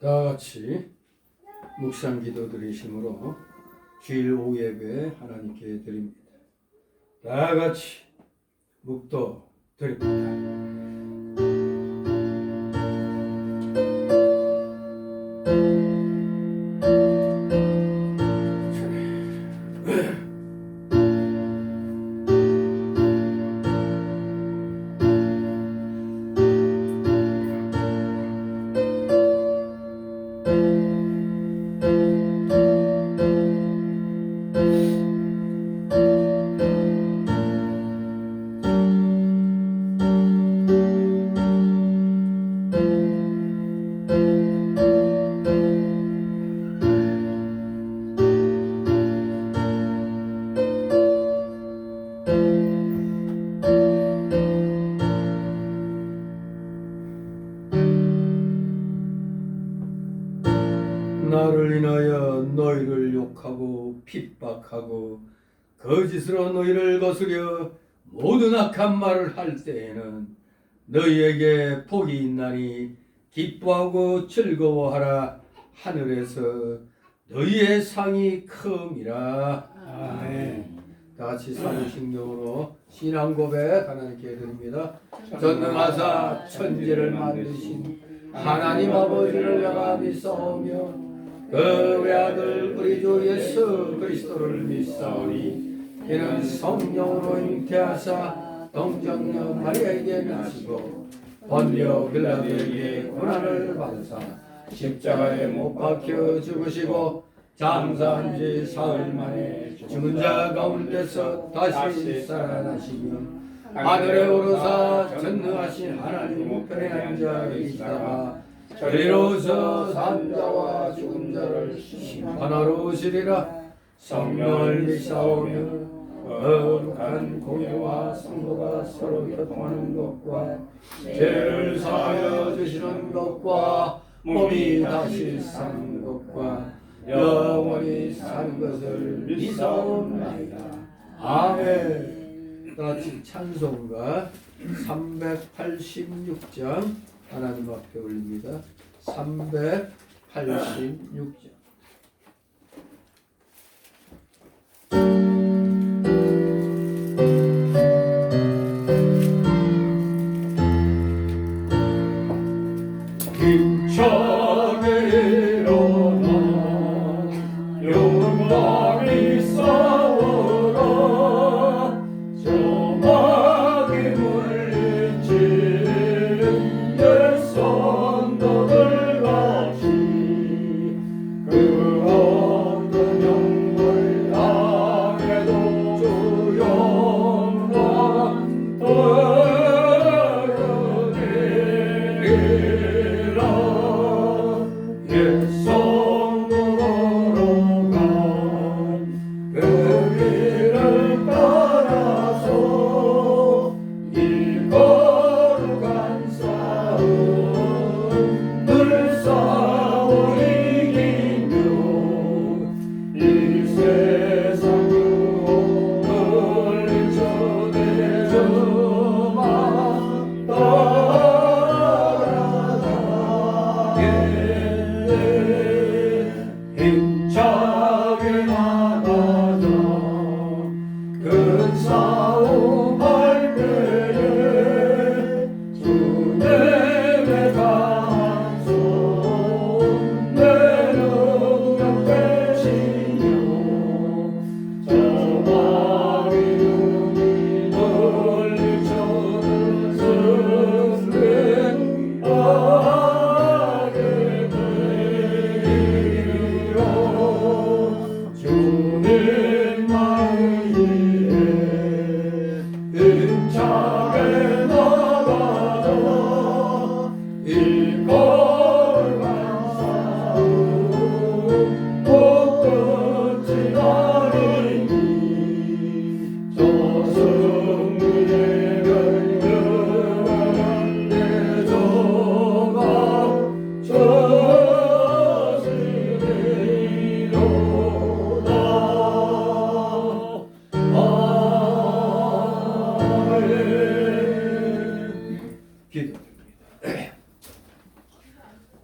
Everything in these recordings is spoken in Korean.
다 같이 묵상 기도 드리심으로 주일 오후 예배 하나님께 드립니다. 다 같이 묵도 드립니다. 나를 인하여 너희를 욕하고 핍박하고 거짓으로 너희를 거스려 모든 악한 말을 할 때에는 너희에게 복이 있나니 기뻐하고 즐거워하라. 하늘에서 너희의 상이 큼이라. 아멘. 다 같이 사도신경으로 신앙 고백 하나님께 드립니다. 전능하사 천지를 만드신 하나님 아버지를 내가 믿사오며 그 외아들 우리 주 예수 그리스도를 믿사오니 이는 성령으로 잉태하사 동정녀 마리아에게 나시고 본디오 빌라도에게 고난을 받으사 십자가에 못 박혀 죽으시고 장사한 지 사흘 만에 죽은 자 가운데서 다시 살아나시며 하늘에 오르사 전능하신 하나님 우편에 앉아 계시다가 저리로서 산자와 죽은 자를 심판하러 오시리라. 성령을 믿사오며 거룩한 공예와 성도가 서로 교통하는 것과 죄를 사하여 주시는 것과 몸이 다시 사는 것과 영원히 사는 것을 믿사옵나이다. 아멘. 다같이 찬송가 386장 하나님 앞에 올립니다. 386장.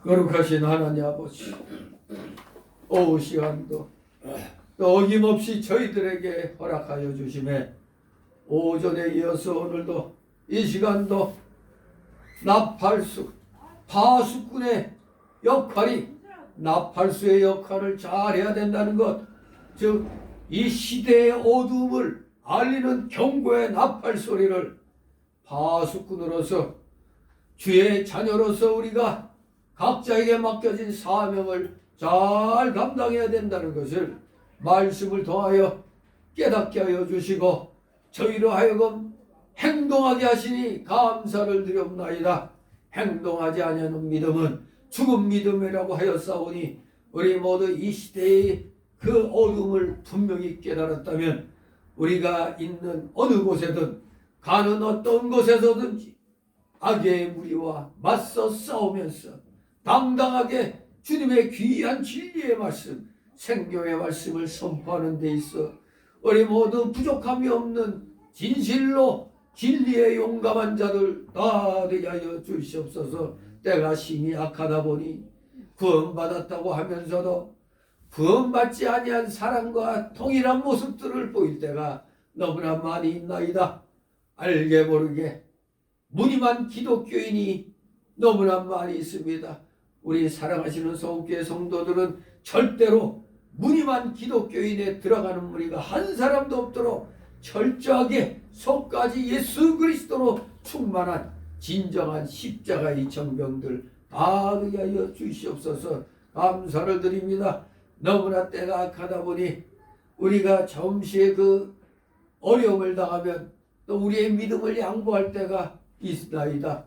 거룩하신 하나님 아버지, 오후 시간도 또 어김없이 저희들에게 허락하여 주심에 오전에 이어서 오늘도 이 시간도 나팔수, 파수꾼의 역할이 나팔수의 역할을 잘해야 된다는 것, 즉 이 시대의 어두움을 알리는 경고의 나팔 소리를 파수꾼으로서 주의 자녀로서 우리가 각자에게 맡겨진 사명을 잘 감당해야 된다는 것을 말씀을 통하여 깨닫게 하여 주시고 저희로 하여금 행동하게 하시니 감사를 드리옵나이다. 행동하지 아니하는 믿음은 죽은 믿음이라고 하였사오니 우리 모두 이 시대의 그 어둠을 분명히 깨달았다면 우리가 있는 어느 곳에든 가는 어떤 곳에서든지 악의 무리와 맞서 싸우면서 당당하게 주님의 귀한 진리의 말씀, 생명의 말씀을 선포하는 데 있어 우리 모두 부족함이 없는 진실로 진리의 용감한 자들 다 되게 하여 주시옵소서. 때가 심히 악하다 보니 구원받았다고 하면서도 구원받지 아니한 사람과 동일한 모습들을 보일 때가 너무나 많이 있나이다. 알게 모르게 무늬만 기독교인이 너무나 많이 있습니다. 우리 사랑하시는 서울교회 성도들은 절대로 무늬만 기독교인에 들어가는 무리가 한 사람도 없도록 철저하게 속까지 예수 그리스도로 충만한 진정한 십자가의 정병들 다 되게 하여 주시옵소서. 감사를 드립니다. 너무나 때가 악하다 보니 우리가 잠시의 그 어려움을 당하면 또 우리의 믿음을 양보할 때가 있나이다.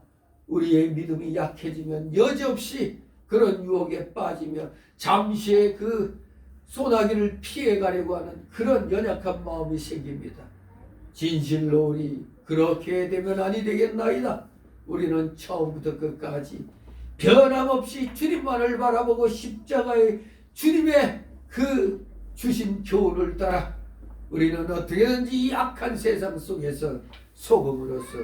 우리의 믿음이 약해지면 여지없이 그런 유혹에 빠지며 잠시의 그 소나기를 피해가려고 하는 그런 연약한 마음이 생깁니다. 진실로 우리 그렇게 되면 아니 되겠나이다. 우리는 처음부터 끝까지 변함없이 주님만을 바라보고 십자가의 주님의 그 주신 교훈을 따라 우리는 어떻게든지 이 악한 세상 속에서 소금으로서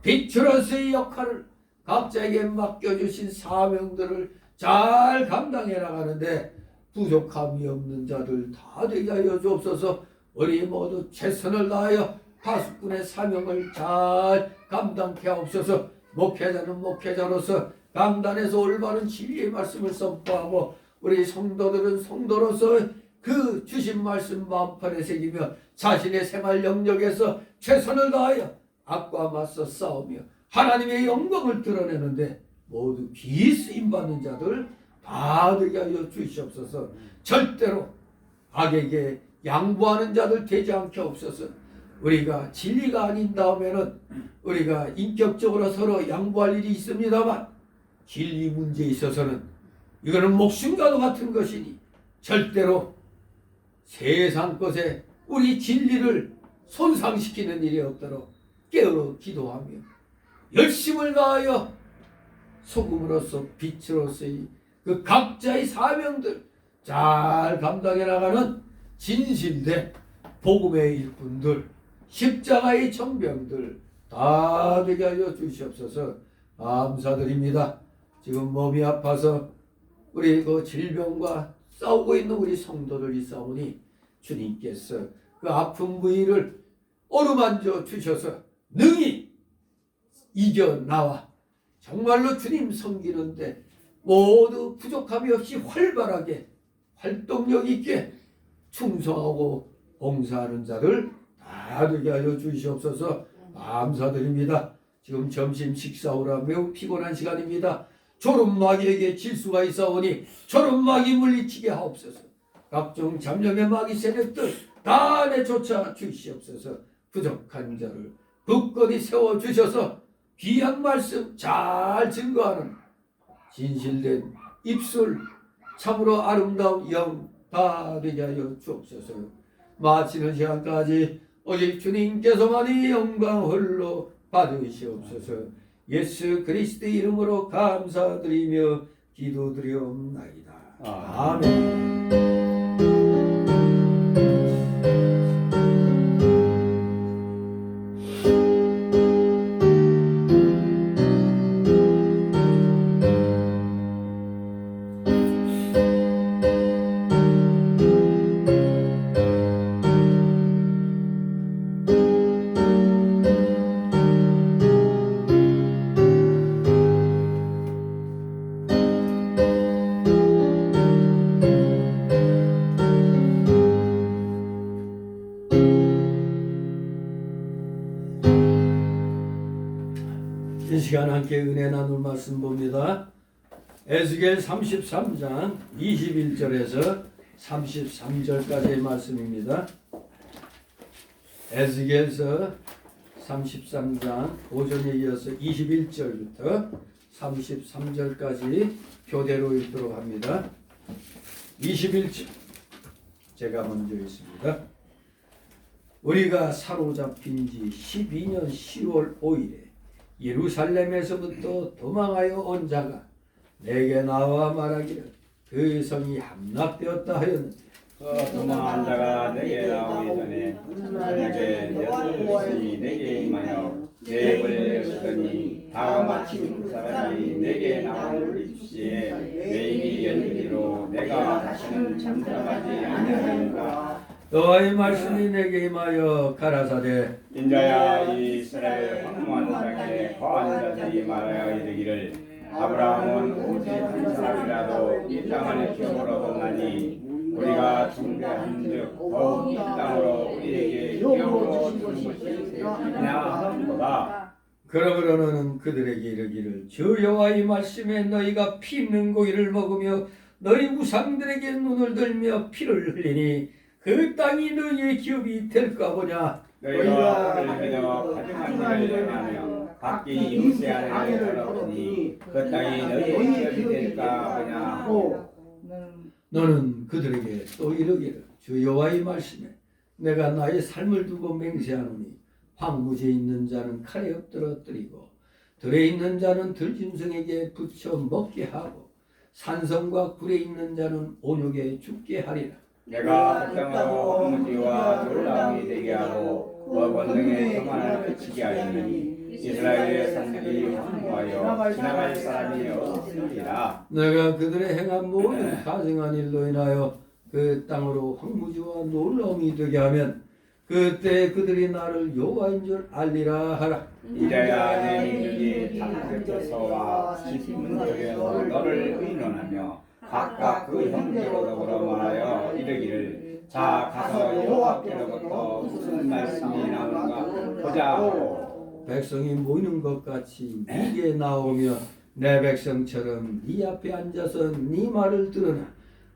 빛으로서의 역할을 각자에게 맡겨주신 사명들을 잘 감당해 나가는데 부족함이 없는 자들 다 되게 하여 주옵소서. 우리 모두 최선을 다하여 파수꾼의 사명을 잘 감당케 하옵소서. 목회자는 목회자로서 강단에서 올바른 진리의 말씀을 선포하고 우리 성도들은 성도로서 그 주신 말씀 마음판에 새기며 자신의 생활 영역에서 최선을 다하여 악과 맞서 싸우며 하나님의 영광을 드러내는데 모두 귀히 쓰임받는 자들 다 되게 하여 주시옵소서. 절대로 악에게 양보하는 자들 되지 않게 없어서 우리가 진리가 아닌 다음에는 우리가 인격적으로 서로 양보할 일이 있습니다만 진리 문제에 있어서는 이거는 목숨과도 같은 것이니 절대로 세상 것에 우리 진리를 손상시키는 일이 없도록 깨어 기도하며 열심을 다하여 소금으로서 빛으로서의 그 각자의 사명들 잘 감당해 나가는 진실된 복음의 일꾼들, 십자가의 정병들 다 되게 하여 주시옵소서. 감사드립니다. 지금 몸이 아파서 우리 그 질병과 싸우고 있는 우리 성도들이 싸우니 주님께서 그 아픈 부위를 어루만져 주셔서 능히 이겨나와 정말로 주님 섬기는데 모두 부족함이 없이 활발하게 활동력 있게 충성하고 봉사하는 자들 다 되게 하여 주시옵소서. 감사드립니다. 지금 점심 식사후라 매우 피곤한 시간입니다. 졸음마귀에게 질수가 있사오니 졸음마귀 물리치게 하옵소서. 각종 잠룡의 마귀 세력들 다 내쫓아 주시옵소서. 부족한 자를 굳건히 세워주셔서 귀한 말씀 잘 증거하는 진실된 입술 참으로 아름다운 영 다 되게 하여 주옵소서. 마치는 시간까지 오직 주님께서만이 영광 홀로 받으시옵소서. 예수 그리스도의 이름으로 감사드리며 기도드리옵나이다. 아멘. 시간 함께 은혜 나눌 말씀 봅니다. 에스겔 33장 21절에서 33절까지의 말씀입니다. 에스겔서 33장 오전에 이어서 21절부터 33절까지 교대로 읽도록 합니다. 21절 제가 먼저 읽습니다. 우리가 사로잡힌 지 12년 10월 5일에 예루살렘에서부터 도망하여 온 자가 내게 나와 말하기를 그 성이 함락되었다 하였는데 도망한 자가 내게 나오기 전에 저녁에 여섯이 내게 임하여 내 벌레를 쓰더니 다 마침 그 사람이 내게 나올 시에 내 입이 열리기로 내가 다시는 잠잠하지 아니하리라. 너의 말씀이 내게 임하여 가라사대 인자야 이 이스라엘 황무한 땅에 거한 자들이 말하여 이르기를 아브라함은 오직 한 사람이라도 이 땅을 기업으로 얻었나니 우리가 중대한즉 더욱 이 땅으로 우리에게 기업으로 주는 것이 그냐하도다. 그러므로 너는 그들에게 이르기를 주 여호와의 말씀에 너희가 피 있는 고기를 먹으며 너희 우상들에게 눈을 들며 피를 흘리니 그 땅이 너희의 기업이 될까 보냐. 너희가 그를 믿어 가증한 일을 행하며 각기 이웃의 아내를 더럽히니 그 땅이 너희의 기업이 될까 보냐 하고 너는 그들에게 또 이르기를 주 여호와의 말씀에 내가 나의 삶을 두고 맹세하노니 황무지에 있는 자는 칼에 엎드러뜨리고 들에 있는 자는 들짐승에게 붙여 먹게 하고 산성과 굴에 있는 자는 온욕에 죽게 하리라. 내가 그 땅으로 황무지와 놀라움이 되게 하고 그 권능의 평안을 그치게 하리니 이스라엘의 산들이 황무하여 지나갈 사람이 없으리라. 내가 그들의 행한 모든 가증한 일로 인하여 그 땅으로 황무지와 놀라움이 되게 하면 그때 그들이 나를 여호와인 줄 알리라 하라. 이제야 내 민족이 탐색져서와 시문적에서 너를 의논하며 각각 그 형제로 더불어 말하여 이르기를 자 가서 여호와께로부터 무슨 말씀이 나오는가 보자 하고 백성이 모이는 것 같이 네게 나오며 내 백성처럼 네 앞에 앉아서 네 말을 들으나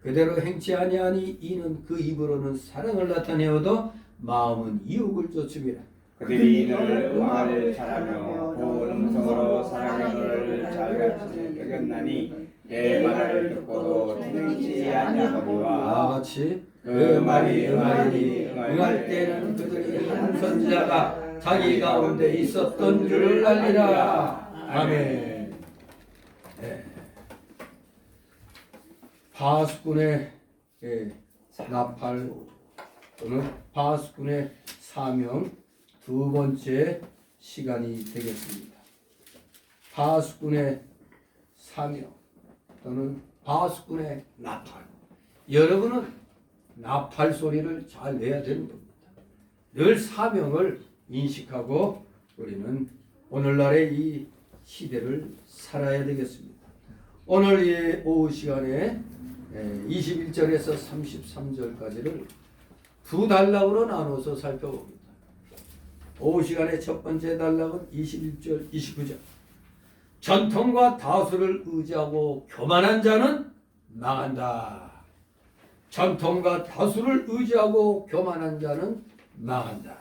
그대로 행치 아니하니 이는 그 입으로는 사랑을 나타내어도 마음은 이욕을 쫓음이라. 그들이 너를 음악을 잘하며 고운 음성으로 사랑의 너를 잘같이 여겼나니 내 말을 듣고도 듣지 아니하거니와 같이 그 말이 응하리니 응할 때는 그들이 한 선지자가 자기 가운데 있었던 줄을 알리라. 아멘. 네. 바하스군의 나팔 또는 바하스군의 사명 두 번째 시간이 되겠습니다. 바하스군의 사명 또는 바하스군의 나팔. 여러분은 나팔 소리를 잘 내야 되는 겁니다. 늘 사명을 인식하고 우리는 오늘날의 이 시대를 살아야 되겠습니다. 오늘 이 오후 시간에 21절에서 33절까지를 두 단락으로 나눠서 살펴봅니다. 오후 시간의 첫 번째 단락은 21절, 29절. 전통과 다수를 의지하고 교만한 자는 망한다. 전통과 다수를 의지하고 교만한 자는 망한다.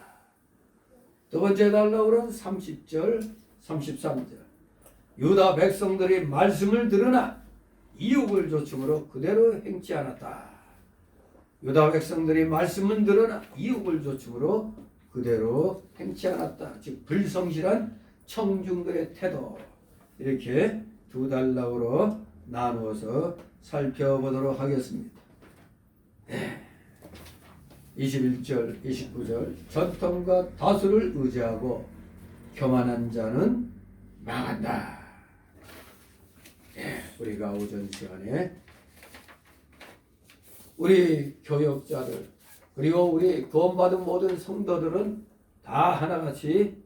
두 번째 단락으로는 30절, 33절. 유다 백성들이 말씀을 들으나 이욕을 조춤으로 그대로 행치 않았다. 유다 백성들이 말씀은 들으나 이욕을 조춤으로 그대로 행치 않았다. 즉 불성실한 청중들의 태도. 이렇게 두 단락으로 나누어서 살펴보도록 하겠습니다. 21절, 29절. 전통과 다수를 의지하고 교만한 자는 망한다. 우리가 오전 시간에 우리 교역자들 그리고 우리 구원받은 모든 성도들은 다 하나같이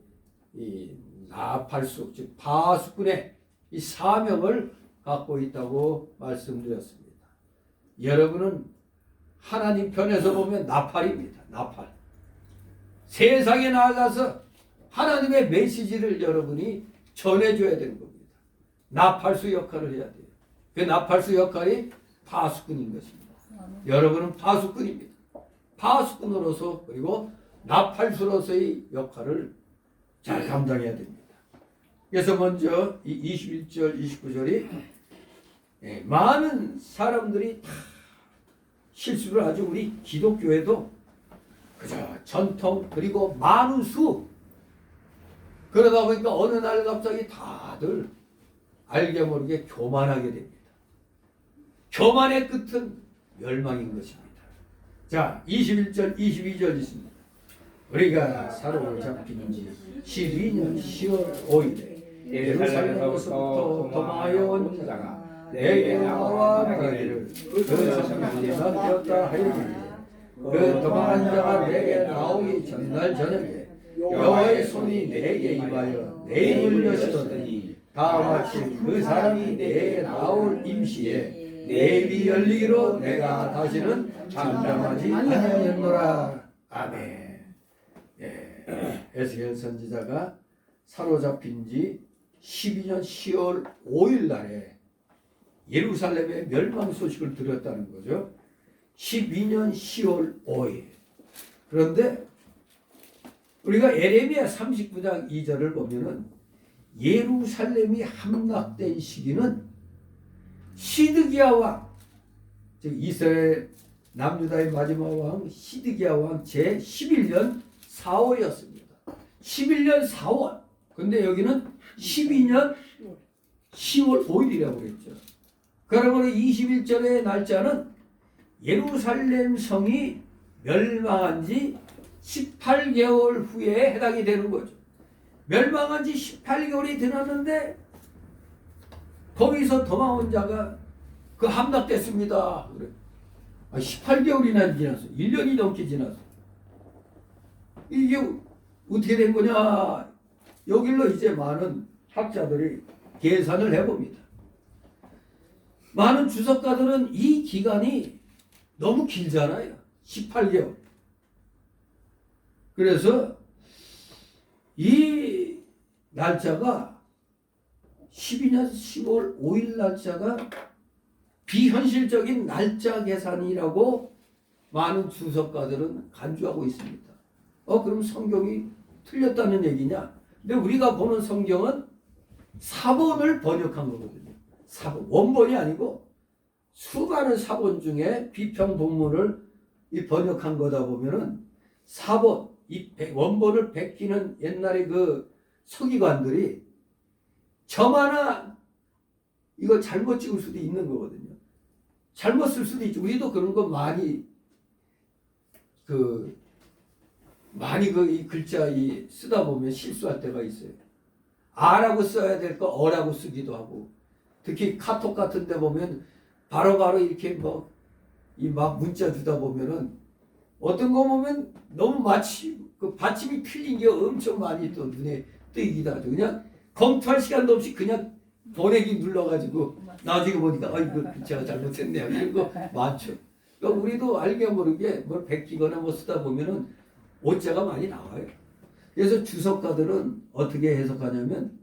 이 나팔수 즉 바하스군의 이 사명을 갖고 있다고 말씀드렸습니다. 여러분은 하나님 편에서 보면 나팔입니다. 나팔. 세상에 나가서 하나님의 메시지를 여러분이 전해줘야 되는 겁니다. 나팔수 역할을 해야 돼요. 그 나팔수 역할이 파수꾼인 것입니다. 여러분은 파수꾼입니다. 파수꾼으로서 그리고 나팔수로서의 역할을 잘 감당해야 됩니다. 그래서 먼저 이 21절, 29절이 많은 사람들이 다 실수를 하죠. 우리 기독교에도 그저 전통 그리고 많은 수 그러다 보니까 어느 날 갑자기 다들 알게 모르게 교만하게 됩니다. 교만의 끝은 멸망인 것입니다. 자, 21절, 22절 있습니다. 우리가 사로잡힌 지 12년 10월 5일에 예루살렘에서부터 도망하여 온 자가 내게 나와 말하기를 그 성령이 맡겼다 하였으니 그 도망한 자가 내게 나오기 전날 저녁에 여호와의 손이 내게 임하여 내 입을 여시더니 다 마침 그 사람이 내게 나올 임시에 내 입이 열리기로 내가 다시는 잠잠하지 아니하였노라. 아멘. 에스겔 선지자가 사로잡힌 지 12년 10월 5일 날에 예루살렘의 멸망 소식을 들었다는 거죠. 12년 10월 5일. 그런데 우리가 에레미야 39장 2절을 보면은 예루살렘이 함락된 시기는 시드기야 왕, 즉 이스라엘 남유다의 마지막 왕 시드기야 왕 제 11년 4월이었습니다. 11년 4월. 근데 여기는 12년 10월 5일이라고 그랬죠. 그러므로 21절의 날짜는 예루살렘 성이 멸망한 지 18개월 후에 해당이 되는 거죠. 멸망한 지 18개월이 지났는데 거기서 도망온 자가 그 함락됐습니다. 그래. 18개월이나 지났어. 1년이 넘게 지났어. 이게 어떻게 된 거냐? 여기로 이제 많은 학자들이 계산을 해봅니다. 많은 주석가들은 이 기간이 너무 길잖아요. 18개월. 그래서 이 날짜가 12년 10월 5일 날짜가 비현실적인 날짜 계산이라고 많은 주석가들은 간주하고 있습니다. 그럼 성경이 틀렸다는 얘기냐? 근데 우리가 보는 성경은 사본을 번역한 거거든요. 사본, 원본이 아니고 수많은 사본 중에 비평 본문을 번역한 거다 보면은 사본, 이 원본을 베끼는 옛날에 그 서기관들이 점 하나 이거 잘못 찍을 수도 있는 거거든요. 잘못 쓸 수도 있죠. 우리도 그런 거 많이 이 글자 쓰다 보면 실수할 때가 있어요. 아라고 써야 될 거 어라고 쓰기도 하고, 특히 카톡 같은 데 보면 바로바로 이렇게 막 문자 주다 보면은 어떤 거 보면 너무 그 받침이 틀린 게 엄청 많이 또 눈에 띄기도 하죠. 그냥 검토할 시간도 없이 그냥 보내기 눌러가지고 나중에 보니까 이거 글자가 잘못했네요. 이런 거 많죠. 그러니까 우리도 알게 모르게 뭘 베끼거나 쓰다 보면은 오자가 많이 나와요. 그래서 주석가들은 어떻게 해석하냐면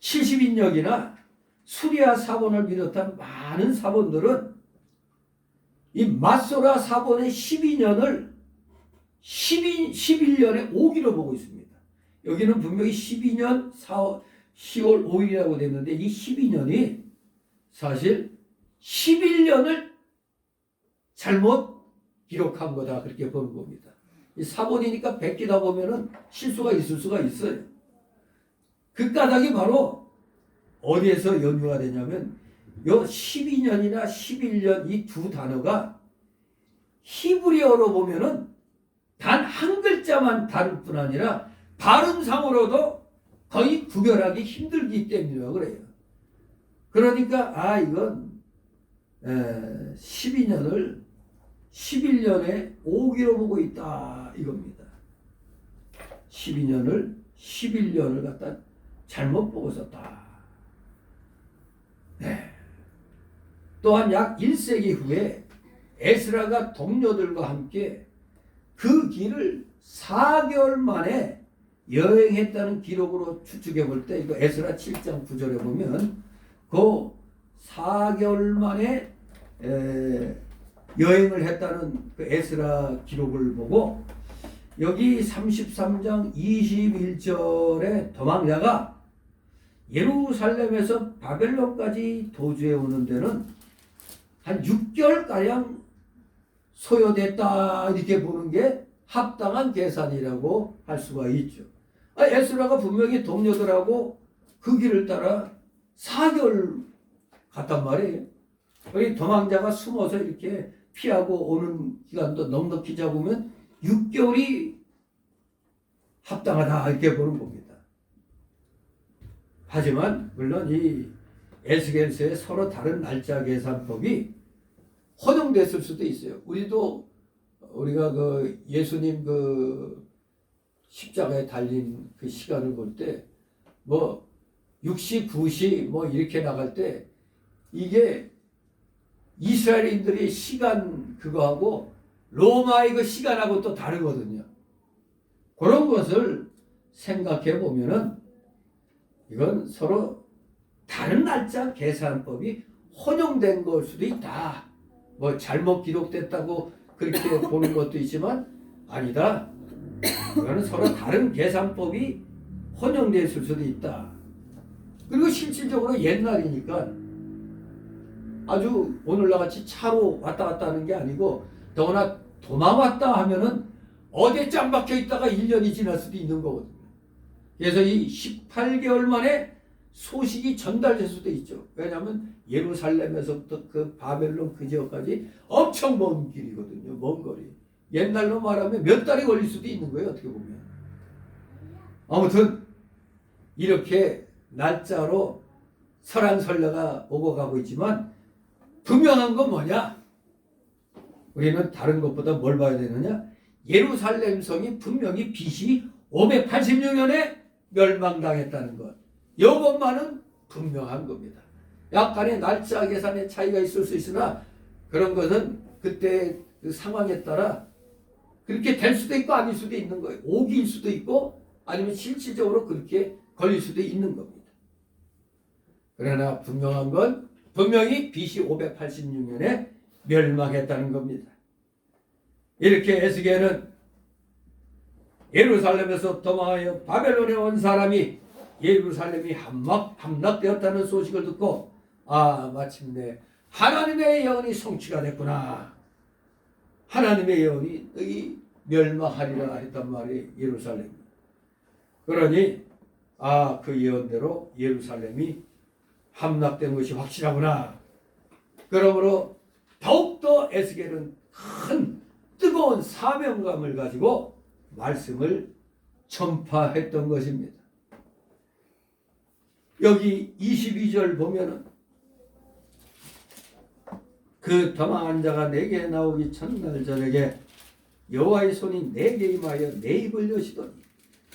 70인역이나 수리아 사본을 비롯한 많은 사본들은 이 마소라 사본의 12년을 11년의 5기로 보고 있습니다. 여기는 분명히 12년 10월 5일이라고 됐는데 이 12년이 사실 11년을 잘못 기록한 거다, 그렇게 보는 겁니다. 이 사본이니까 베끼다 보면은 실수가 있을 수가 있어요. 그 까닭이 바로 어디에서 연유가 되냐면 요 12년이나 11년 이 두 단어가 히브리어로 보면은 단 한 글자만 다를 뿐 아니라 발음상으로도 거의 구별하기 힘들기 때문이라고 그래요. 그러니까 이건 12년을 11년에 5기로 보고 있다 이겁니다. 12년을 11년을 갖다 잘못 보고 썼다. 또한 약 1세기 후에 에스라가 동료들과 함께 그 길을 4개월 만에 여행했다는 기록으로 추측해 볼 때 이거 에스라 7장 9절에 보면 그 4개월 만에 여행을 했다는 그 에스라 기록을 보고 여기 33장 21절에 도망자가 예루살렘에서 바벨론까지 도주해 오는 데는 한 6개월가량 소요됐다 이렇게 보는 게 합당한 계산이라고 할 수가 있죠. 에스라가 분명히 동료들하고 그 길을 따라 4개월 갔단 말이에요. 우리 도망자가 숨어서 이렇게 피하고 오는 기간도 넉넉히 잡으면 6개월이 합당하다 이렇게 보는 겁니다. 하지만 물론 이 에스겔서의 서로 다른 날짜 계산법이 혼용됐을 수도 있어요. 우리가 그 예수님 그 십자가에 달린 그 시간을 볼 때 뭐 6시, 9시 뭐 이렇게 나갈 때 이게 이스라엘인들의 시간 그거하고 로마의 그 시간하고 또 다르거든요. 그런 것을 생각해 보면은 이건 서로 다른 날짜 계산법이 혼용된 걸 수도 있다. 뭐 잘못 기록됐다고 그렇게 보는 것도 있지만 아니다. 이거는 서로 다른 계산법이 혼용됐을 수도 있다. 그리고 실질적으로 옛날이니까 아주 오늘날 같이 차로 왔다 갔다 하는 게 아니고 더구나 도망왔다 하면은 어디에 짱 박혀 있다가 1년이 지날 수도 있는 거거든요. 그래서 이 18개월 만에 소식이 전달될 수도 있죠. 왜냐하면 예루살렘에서부터 그 바벨론 그 지역까지 엄청 먼 길이거든요. 먼 거리. 옛날로 말하면 몇 달이 걸릴 수도 있는 거예요. 어떻게 보면. 아무튼 이렇게 날짜로 설왕설래가 오고 가고 있지만 분명한 건 뭐냐? 우리는 다른 것보다 뭘 봐야 되느냐? 예루살렘 성이 분명히 BC 586년에 멸망당했다는 것. 이것만은 분명한 겁니다. 약간의 날짜 계산에 차이가 있을 수 있으나 그런 것은 그때 그 상황에 따라 그렇게 될 수도 있고 아닐 수도 있는 거예요. 오기일 수도 있고 아니면 실질적으로 그렇게 걸릴 수도 있는 겁니다. 그러나 분명한 건 분명히 BC 586년에 멸망했다는 겁니다. 이렇게 에스겔은 예루살렘에서 도망하여 바벨론에 온 사람이 예루살렘이 함락되었다는 소식을 듣고 마침내 하나님의 예언이 성취가 됐구나. 하나님의 예언이 너희 멸망하리라 했단 말이에요. 예루살렘. 그러니 그 예언대로 예루살렘이 함락된 것이 확실하구나. 그러므로 더욱더 에스겔은 큰 뜨거운 사명감을 가지고 말씀을 전파했던 것입니다. 여기 22절 보면은 그 도망한 자가 내게 나오기 첫날 저녁에 여호와의 손이 내게 임하여 내 입을 여시더니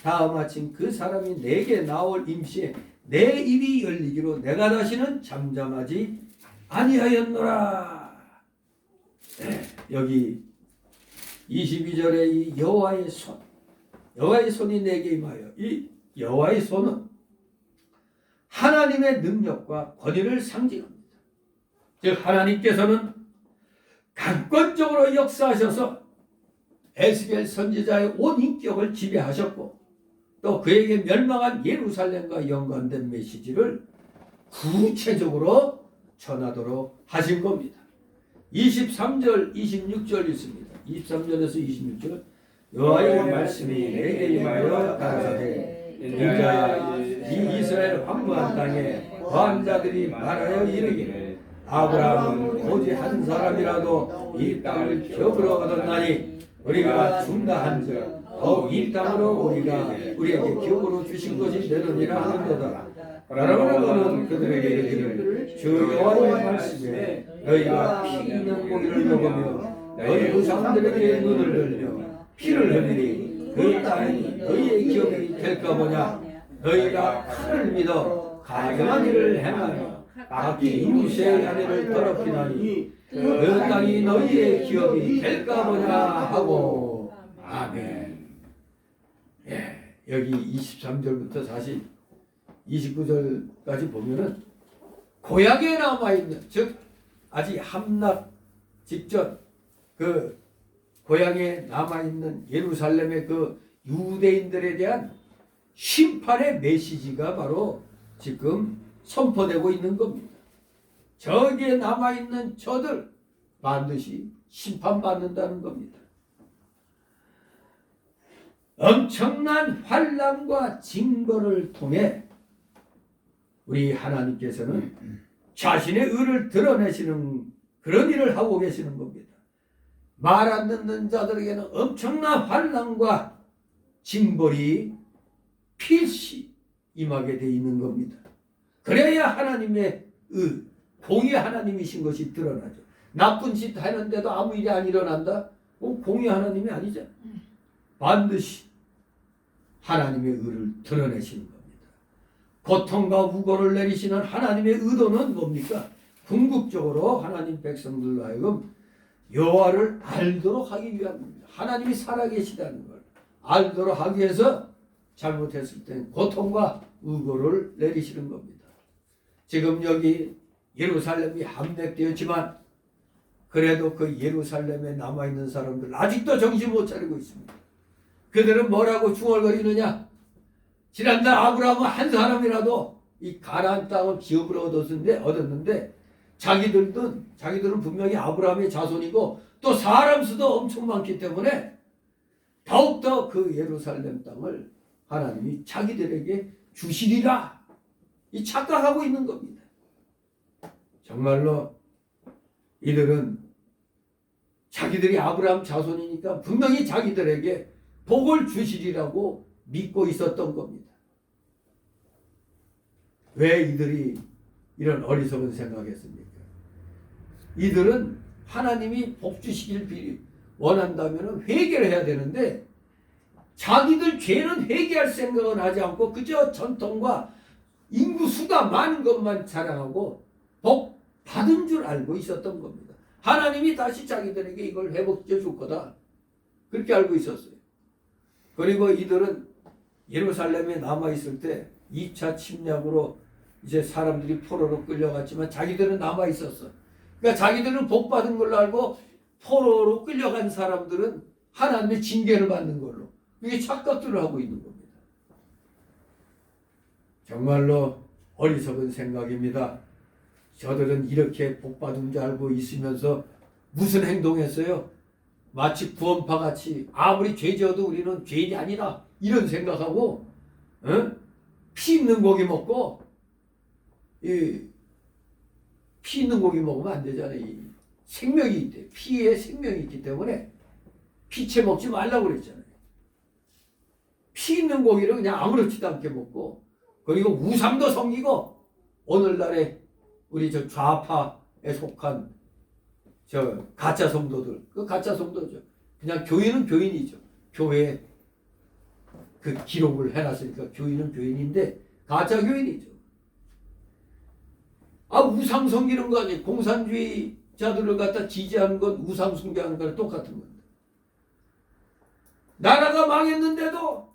다음 아침 그 사람이 내게 나올 임시에 내 입이 열리기로 내가 다시는 잠잠하지 아니하였노라. 여기 22절에 이 여호와의 손이 내게 임하여 이 여호와의 손은 하나님의 능력과 권위를 상징합니다. 즉 하나님께서는 강권적으로 역사하셔서 에스겔 선지자의 온 인격을 지배하셨고 또 그에게 멸망한 예루살렘과 연관된 메시지를 구체적으로 전하도록 하신 겁니다. 23절 26절 있습니다. 23절에서 26절 여호와의 말씀이 내게 임하여 가라사대 인자야 이 이스라엘 황무한 땅에 거한 자들이 말하여 이르기를 아브라함은 오직 한 사람이라도 이 땅을 기업으로 얻었나니 우리가 중다한즉 더욱 이 땅으로 우리에게 기업으로 주신 것이 되느니라 하는도다. 그러므로 너는 그들에게 이르기를 주 여호와의 말씀에 너희가 피 있는 고기를 먹으며 너희 조상들에게 눈을 들며 피를 흘리니 그 땅이 너희의 기업이 될까 보냐. 너희가 칼을 믿어 가증한 일을 행하며 각기 이웃의 아내를 더럽히나니 그 땅이 너희의 기업이 될까 보냐 하고. 아멘. 여기 23절부터 29절까지 보면은 고향에 남아있는, 즉 아직 함락 직전 그 고향에 남아있는 예루살렘의 그 유대인들에 대한 심판의 메시지가 바로 지금 선포되고 있는 겁니다. 저기에 남아있는 저들 반드시 심판받는다는 겁니다. 엄청난 환난과 징벌을 통해 우리 하나님께서는 자신의 의를 드러내시는 그런 일을 하고 계시는 겁니다. 말 안 듣는 자들에게는 엄청난 환난과 징벌이 필시 임하게 되어 있는 겁니다. 그래야 하나님의 공의 하나님이신 것이 드러나죠. 나쁜 짓 하는데도 아무 일이 안 일어난다? 공의 하나님이 아니죠. 반드시 하나님의 의를 드러내시는 겁니다. 고통과 우고를 내리시는 하나님의 의도는 뭡니까? 궁극적으로 하나님 백성들로 하여금 여호와를 알도록 하기 위함입니다. 하나님이 살아계시다는 걸 알도록 하기 위해서 잘못했을 때 고통과 우고를 내리시는 겁니다. 지금 여기 예루살렘이 함락되었지만 그래도 그 예루살렘에 남아있는 사람들 아직도 정신 못 차리고 있습니다. 그들은 뭐라고 중얼거리느냐? 지난날 아브라함은 한 사람이라도 이 가나안 땅을 기업을 얻었는데 자기들은 분명히 아브라함의 자손이고 또 사람 수도 엄청 많기 때문에 더욱더 그 예루살렘 땅을 하나님이 자기들에게 주시리라 이 착각하고 있는 겁니다. 정말로 이들은 자기들이 아브라함 자손이니까 분명히 자기들에게 복을 주시리라고 믿고 있었던 겁니다. 왜 이들이 이런 어리석은 생각했습니까? 이들은 하나님이 복 주시길 원한다면 회개를 해야 되는데 자기들 죄는 회개할 생각은 하지 않고 그저 전통과 인구 수가 많은 것만 자랑하고 복 받은 줄 알고 있었던 겁니다. 하나님이 다시 자기들에게 이걸 회복시켜 줄 거다. 그렇게 알고 있었어요. 그리고 이들은 예루살렘에 남아있을 때 2차 침략으로 이제 사람들이 포로로 끌려갔지만 자기들은 남아있었어. 그러니까 자기들은 복 받은 걸로 알고 포로로 끌려간 사람들은 하나님의 징계를 받는 걸로 이게 착각들을 하고 있는 겁니다. 정말로 어리석은 생각입니다. 저들은 이렇게 복 받은 줄 알고 있으면서 무슨 행동했어요? 마치 구원파 같이 아무리 죄 지어도 우리는 죄인이 아니다 이런 생각하고 피 있는 고기 먹고 피 있는 고기 먹으면 안 되잖아요. 생명이 있대. 피에 생명이 있기 때문에 피채 먹지 말라고 그랬잖아요. 피 있는 고기를 그냥 아무렇지도 않게 먹고 그리고 우상도 섬기고 오늘날에 우리 저 좌파에 속한 저 가짜 성도들, 그 가짜 성도죠. 그냥 교인은 교인이죠. 교회에 그 기록을 해놨으니까 교인은 교인인데 가짜 교인이죠. 우상 섬기는 거 아니에요. 공산주의자들을 갖다 지지하는 건 우상 숭배하는 거랑 똑같은 건데. 나라가 망했는데도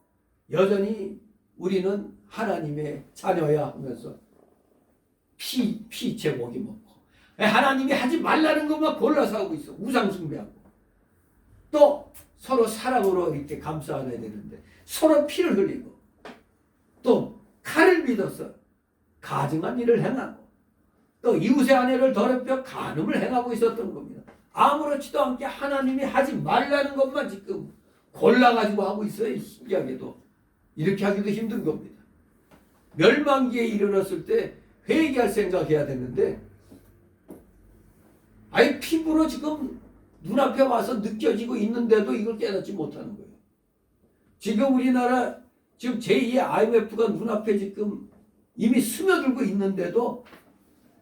여전히 우리는 하나님의 자녀야 하면서 피채 고기 먹고 하나님이 하지 말라는 것만 골라서 하고 있어. 우상 숭배하고 또 서로 사랑으로 이렇게 감싸 안아야 되는데 서로 피를 흘리고 또 칼을 믿어서 가증한 일을 행하고 또 이웃의 아내를 더럽혀 간음을 행하고 있었던 겁니다. 아무렇지도 않게 하나님이 하지 말라는 것만 지금 골라가지고 하고 있어요. 신기하게도 이렇게 하기도 힘든 겁니다. 멸망기에 이르렀을 때 회개할 생각해야 되는데 피부로 지금 눈앞에 와서 느껴지고 있는데도 이걸 깨닫지 못하는 거예요. 지금 우리나라 지금 제2의 IMF가 눈앞에 지금 이미 스며들고 있는데도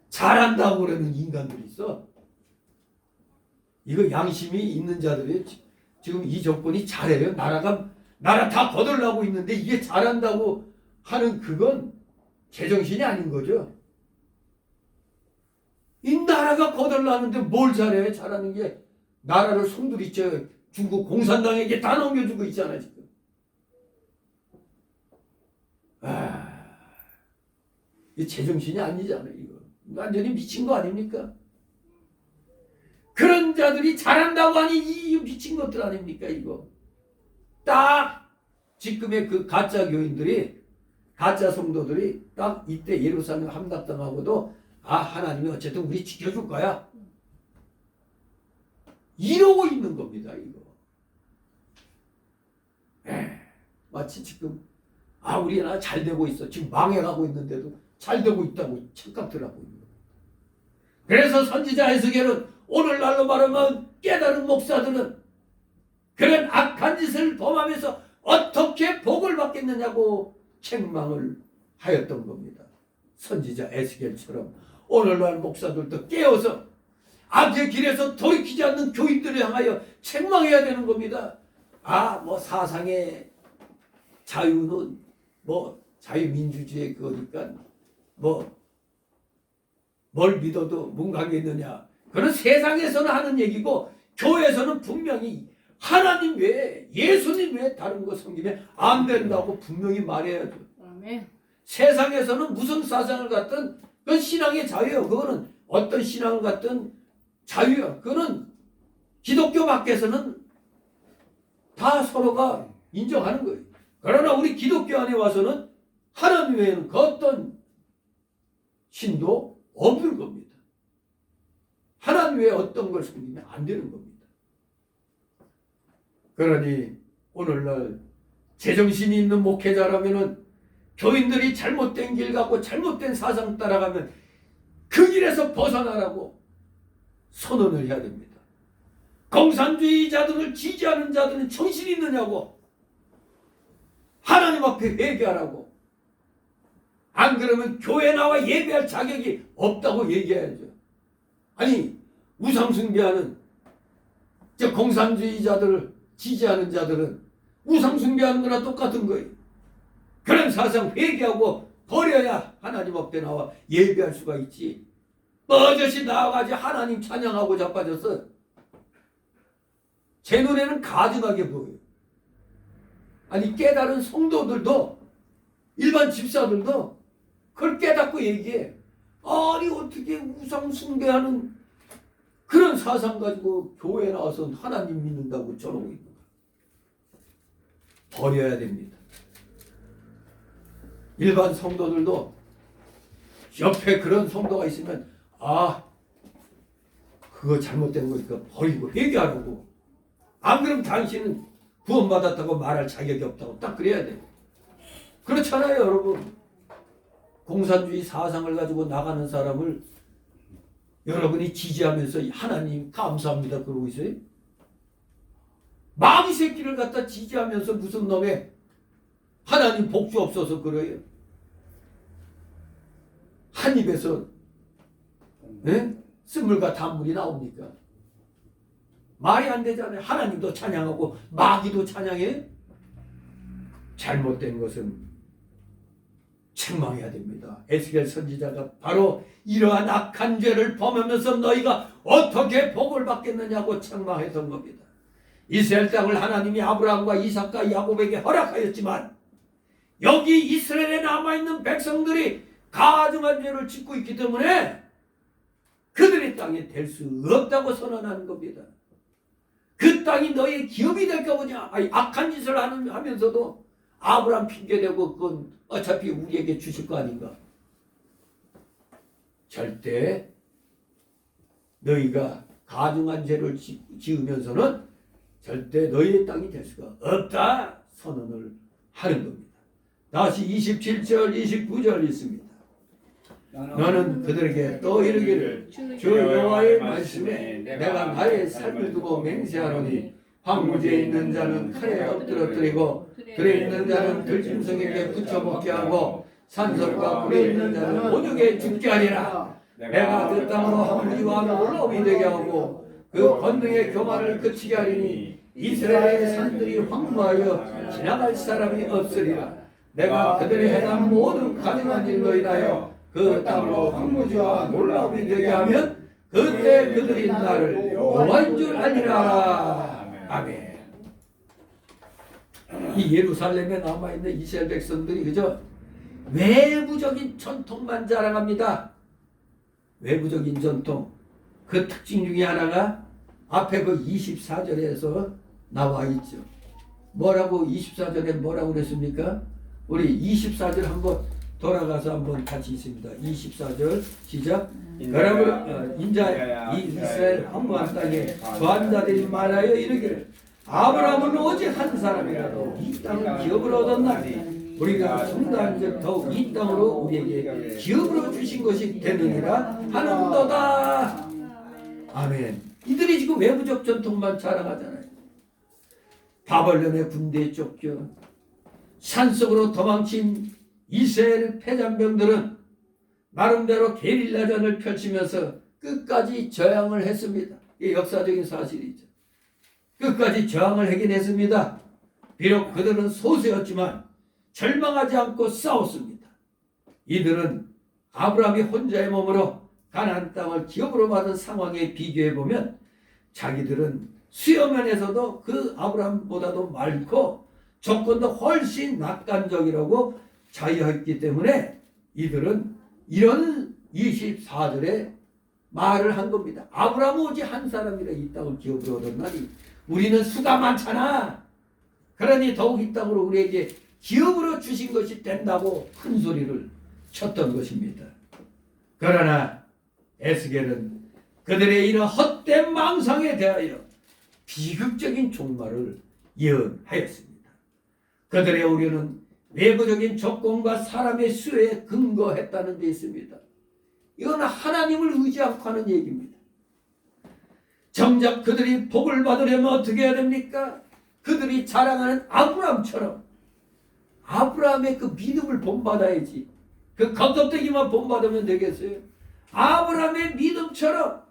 잘한다고 그러는 인간들이 있어. 이거 양심이 있는 자들이 지금 이 정권이 잘해요. 나라 다 거덜나고 있는데 이게 잘한다고 하는 그건 제정신이 아닌 거죠. 이 나라가 거덜나는데 뭘 잘해? 잘하는 게 나라를 송두리째 중국 공산당에게 다 넘겨주고 있잖아요. 지금. 이 제정신이 아니잖아요. 이거 완전히 미친 거 아닙니까? 그런 자들이 잘한다고 하니 이 미친 것들 아닙니까? 이거 딱 지금의 그 가짜 교인들이, 가짜 성도들이 딱 이때 예루살렘 함락당하고도 하나님이 어쨌든 우리 지켜줄 거야 이러고 있는 겁니다. 이거 마치 지금 우리나라 잘 되고 있어, 지금 망해가고 있는데도 잘 되고 있다고 착각들 하고 있는 거예요. 그래서 선지자 에스겔은 오늘날로 말하면 깨달은 목사들은 그런 악한 짓을 범하면서 어떻게 복을 받겠느냐고 책망을 하였던 겁니다. 선지자 에스겔처럼 오늘날 목사들도 깨어서 악의 길에서 돌이키지 않는 교인들을 향하여 책망해야 되는 겁니다. 뭐 사상의 자유는 자유민주주의 그거니까 뭘 믿어도 문강이겠느냐. 그건 세상에서는 하는 얘기고 교회에서는 분명히 하나님 외에, 예수님 외에 다른 거 섬기면 안 된다고 분명히 말해야죠. 아멘. 세상에서는 무슨 사상을 갖든 그건 신앙의 자유예요. 그거는 어떤 신앙을 갖든 자유예요. 그거는 기독교 밖에서는 다 서로가 인정하는 거예요. 그러나 우리 기독교 안에 와서는 하나님 외에는 그 어떤 신도 없는 겁니다. 하나님 외에 어떤 걸 섬기면 안 되는 겁니다. 그러니 오늘날 제정신이 있는 목회자라면은 교인들이 잘못된 길 갖고 잘못된 사상 따라가면 그 길에서 벗어나라고 선언을 해야 됩니다. 공산주의자들을 지지하는 자들은 정신이 있느냐고 하나님 앞에 회개하라고. 안 그러면 교회 나와 예배할 자격이 없다고 얘기해야죠. 아니 우상숭배하는 저 공산주의자들을 지지하는 자들은 우상숭배하는 거나 똑같은 거예요. 그런 사상 회개하고 버려야 하나님 앞에 나와 예배할 수가 있지. 뻗어시 나와가지고 하나님 찬양하고 자빠졌어. 제 눈에는 가증하게 보여요. 아니 깨달은 성도들도, 일반 집사들도 그걸 깨닫고 얘기해. 아니 어떻게 우상숭배하는 그런 사상 가지고 교회에 나와서 하나님 믿는다고 저러고 있는 거야. 버려야 됩니다. 일반 성도들도 옆에 그런 성도가 있으면 그거 잘못된 거니까 버리고 회개하라고. 안 그러면 당신은 구원받았다고 말할 자격이 없다고 딱 그래야 돼요. 그렇잖아요 여러분. 공산주의 사상을 가지고 나가는 사람을 여러분이 지지하면서 하나님 감사합니다 그러고 있어요? 마귀 새끼를 갖다 지지하면서 무슨 놈의 하나님 복주 없어서 그래요? 한 입에서 쓴물과 단물이 나옵니까? 말이 안 되잖아요. 하나님도 찬양하고 마귀도 찬양해. 잘못된 것은 책망해야 됩니다. 에스겔 선지자가 바로 이러한 악한 죄를 범하면서 너희가 어떻게 복을 받겠느냐고 책망했던 겁니다. 이스라엘 땅을 하나님이 아브라함과 이삭과 야곱에게 허락하였지만 여기 이스라엘에 남아있는 백성들이 가증한 죄를 짓고 있기 때문에 그들의 땅에 될 수 없다고 선언하는 겁니다. 그 땅이 너희의 기업이 될까 보냐. 악한 짓을 하면서도 아브라함 핑계대고 그건 어차피 우리에게 주실 거 아닌가. 절대 너희가 가증한 죄를 지으면서는 절대 너희의 땅이 될 수가 없다 선언을 하는 겁니다. 다시 27절 29절 있습니다. 너는 그들에게 또 이르기를 주 여호와의 말씀에 내가 나의 삶을 두고 맹세하노니 황무지에 있는 자는 칼에 엎드러뜨리고 들에 있는 자는 들짐승에게 붙여먹게 하고 산설과 굴에 있는 자는 온역에 죽게 하리라. 내가 그 땅으로 황무지와 놀라움이 되게 하고 그 권능의 교만을 그치게 하리니 이스라엘의 산들이 황무하여 지나갈 사람이 없으리라. 내가 그들이 행한 모든 가증한 일로 인하여 그 땅으로 황무지와 놀라움이 되게 하면 그때 그들이 나를 여호와인 줄 알리라. 아멘. 이 예루살렘에 남아있는 이스라엘 백성들이 그저 외부적인 전통만 자랑합니다. 외부적인 전통. 그 특징 중에 하나가 앞에 그 24절에서 나와 있죠. 뭐라고 24절에 뭐라고 그랬습니까? 우리 24절 한번 돌아가서 한번 같이 있습니다. 24절 시작. 그러므로 인자 이스라엘 황무한 땅에 거한 자들이 말하여 이르기를 아브라함은 오직 한 사람이라도 이 땅을 기업으로 얻었나니 우리가 중단적 더욱 이 땅으로 우리에게 기업으로 주신 것이 되느니라 하는도다. 아멘. 이들이 지금 외부적 전통만 자랑하잖아요. 바벨론의 군대에 쫓겨 산속으로 도망친 이스라엘 패잔병들은 나름대로 게릴라전을 펼치면서 끝까지 저항을 했습니다. 이게 역사적인 사실이죠. 끝까지 저항을 하긴 했습니다. 비록 그들은 소수였지만 절망하지 않고 싸웠습니다. 이들은 아브라함이 혼자의 몸으로 가나안 땅을 기업으로 받은 상황에 비교해 보면 자기들은 수요면에서도 그 아브라함보다도 많고 조건도 훨씬 낙관적이라고 자유했기 때문에 이들은 이런 24절에 말을 한 겁니다. 아브라함은 오직 한 사람이라 이 땅을 기업으로 얻었나니 우리는 수가 많잖아. 그러니 더욱 이 땅을 우리에게 기업으로 주신 것이 된다고 큰 소리를 쳤던 것입니다. 그러나 에스겔은 그들의 이런 헛된 망상에 대하여 비극적인 종말을 예언하였습니다. 그들의 우려는 외부적인 조건과 사람의 수요에 근거했다는 데 있습니다. 이건 하나님을 의지 않고 하는 얘기입니다. 정작 그들이 복을 받으려면 어떻게 해야 됩니까? 그들이 자랑하는 아브라함처럼 아브라함의 그 믿음을 본받아야지. 그 겉껍데기만 본받으면 되겠어요? 아브라함의 믿음처럼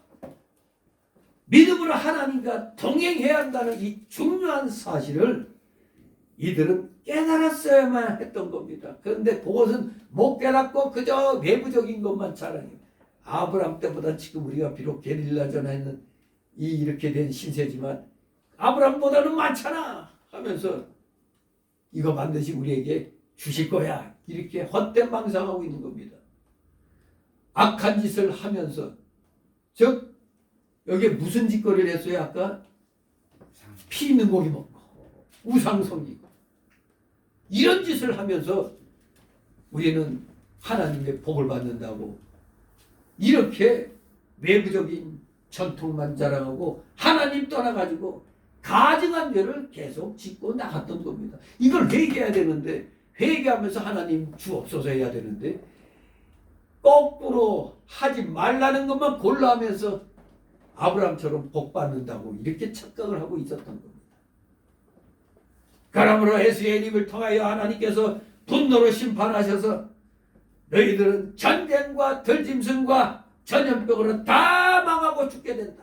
믿음으로 하나님과 동행해야 한다는 이 중요한 사실을 이들은 깨달았어야만 했던 겁니다. 그런데 그것은 못 깨닫고 그저 외부적인 것만 자랑해요. 아브라함 때보다 지금 우리가 비록 게릴라전에는 이렇게 된 신세지만 아브라함보다는 많잖아 하면서 이거 반드시 우리에게 주실 거야 이렇게 헛된 망상하고 있는 겁니다. 악한 짓을 하면서 즉 여기에 무슨 짓거리를 했어요? 아까 피 있는 고기 먹고 우상 섬기고 이런 짓을 하면서 우리는 하나님의 복을 받는다고 이렇게 외부적인 전통만 자랑하고 하나님 떠나가지고 가증한 죄를 계속 짓고 나갔던 겁니다. 이걸 회개해야 되는데 회개하면서 하나님 주옵소서 해야 되는데 거꾸로 하지 말라는 것만 골라하면서 아브라함처럼 복 받는다고 이렇게 착각을 하고 있었던 겁니다. 그러므로 에스겔 입을 통하여 하나님께서 분노로 심판하셔서 너희들은 전쟁과 들짐승과 전염병으로 다 망하고 죽게 된다.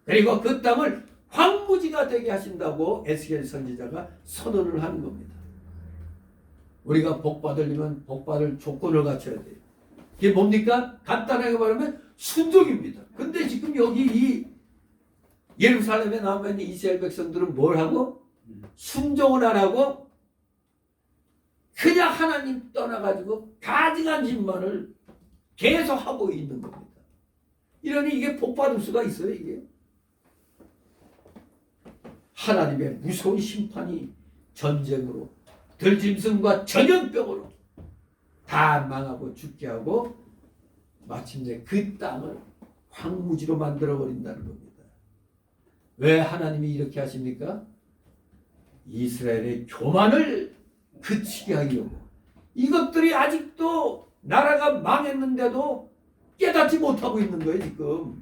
그리고 그 땅을 황무지가 되게 하신다고 에스겔 선지자가 선언을 하는 겁니다. 우리가 복 받으려면 복 받을 조건을 갖춰야 돼요. 이게 뭡니까? 간단하게 말하면 순종입니다. 근데 지금 여기 이 예루살렘에 남아 있는 이스라엘 백성들은 뭘 하고? 순종을 안 하고 그냥 하나님 떠나가지고 가증한 짓만을 계속 하고 있는 겁니다. 이러니 이게 복 받을 수가 있어요, 이게? 하나님의 무서운 심판이 전쟁으로 들짐승과 전염병으로 다 망하고 죽게 하고 마침내 그 땅을 황무지로 만들어 버린다는 겁니다. 왜 하나님이 이렇게 하십니까? 이스라엘의 교만을 그치게 하려고. 이것들이 아직도 나라가 망했는데도 깨닫지 못하고 있는 거예요.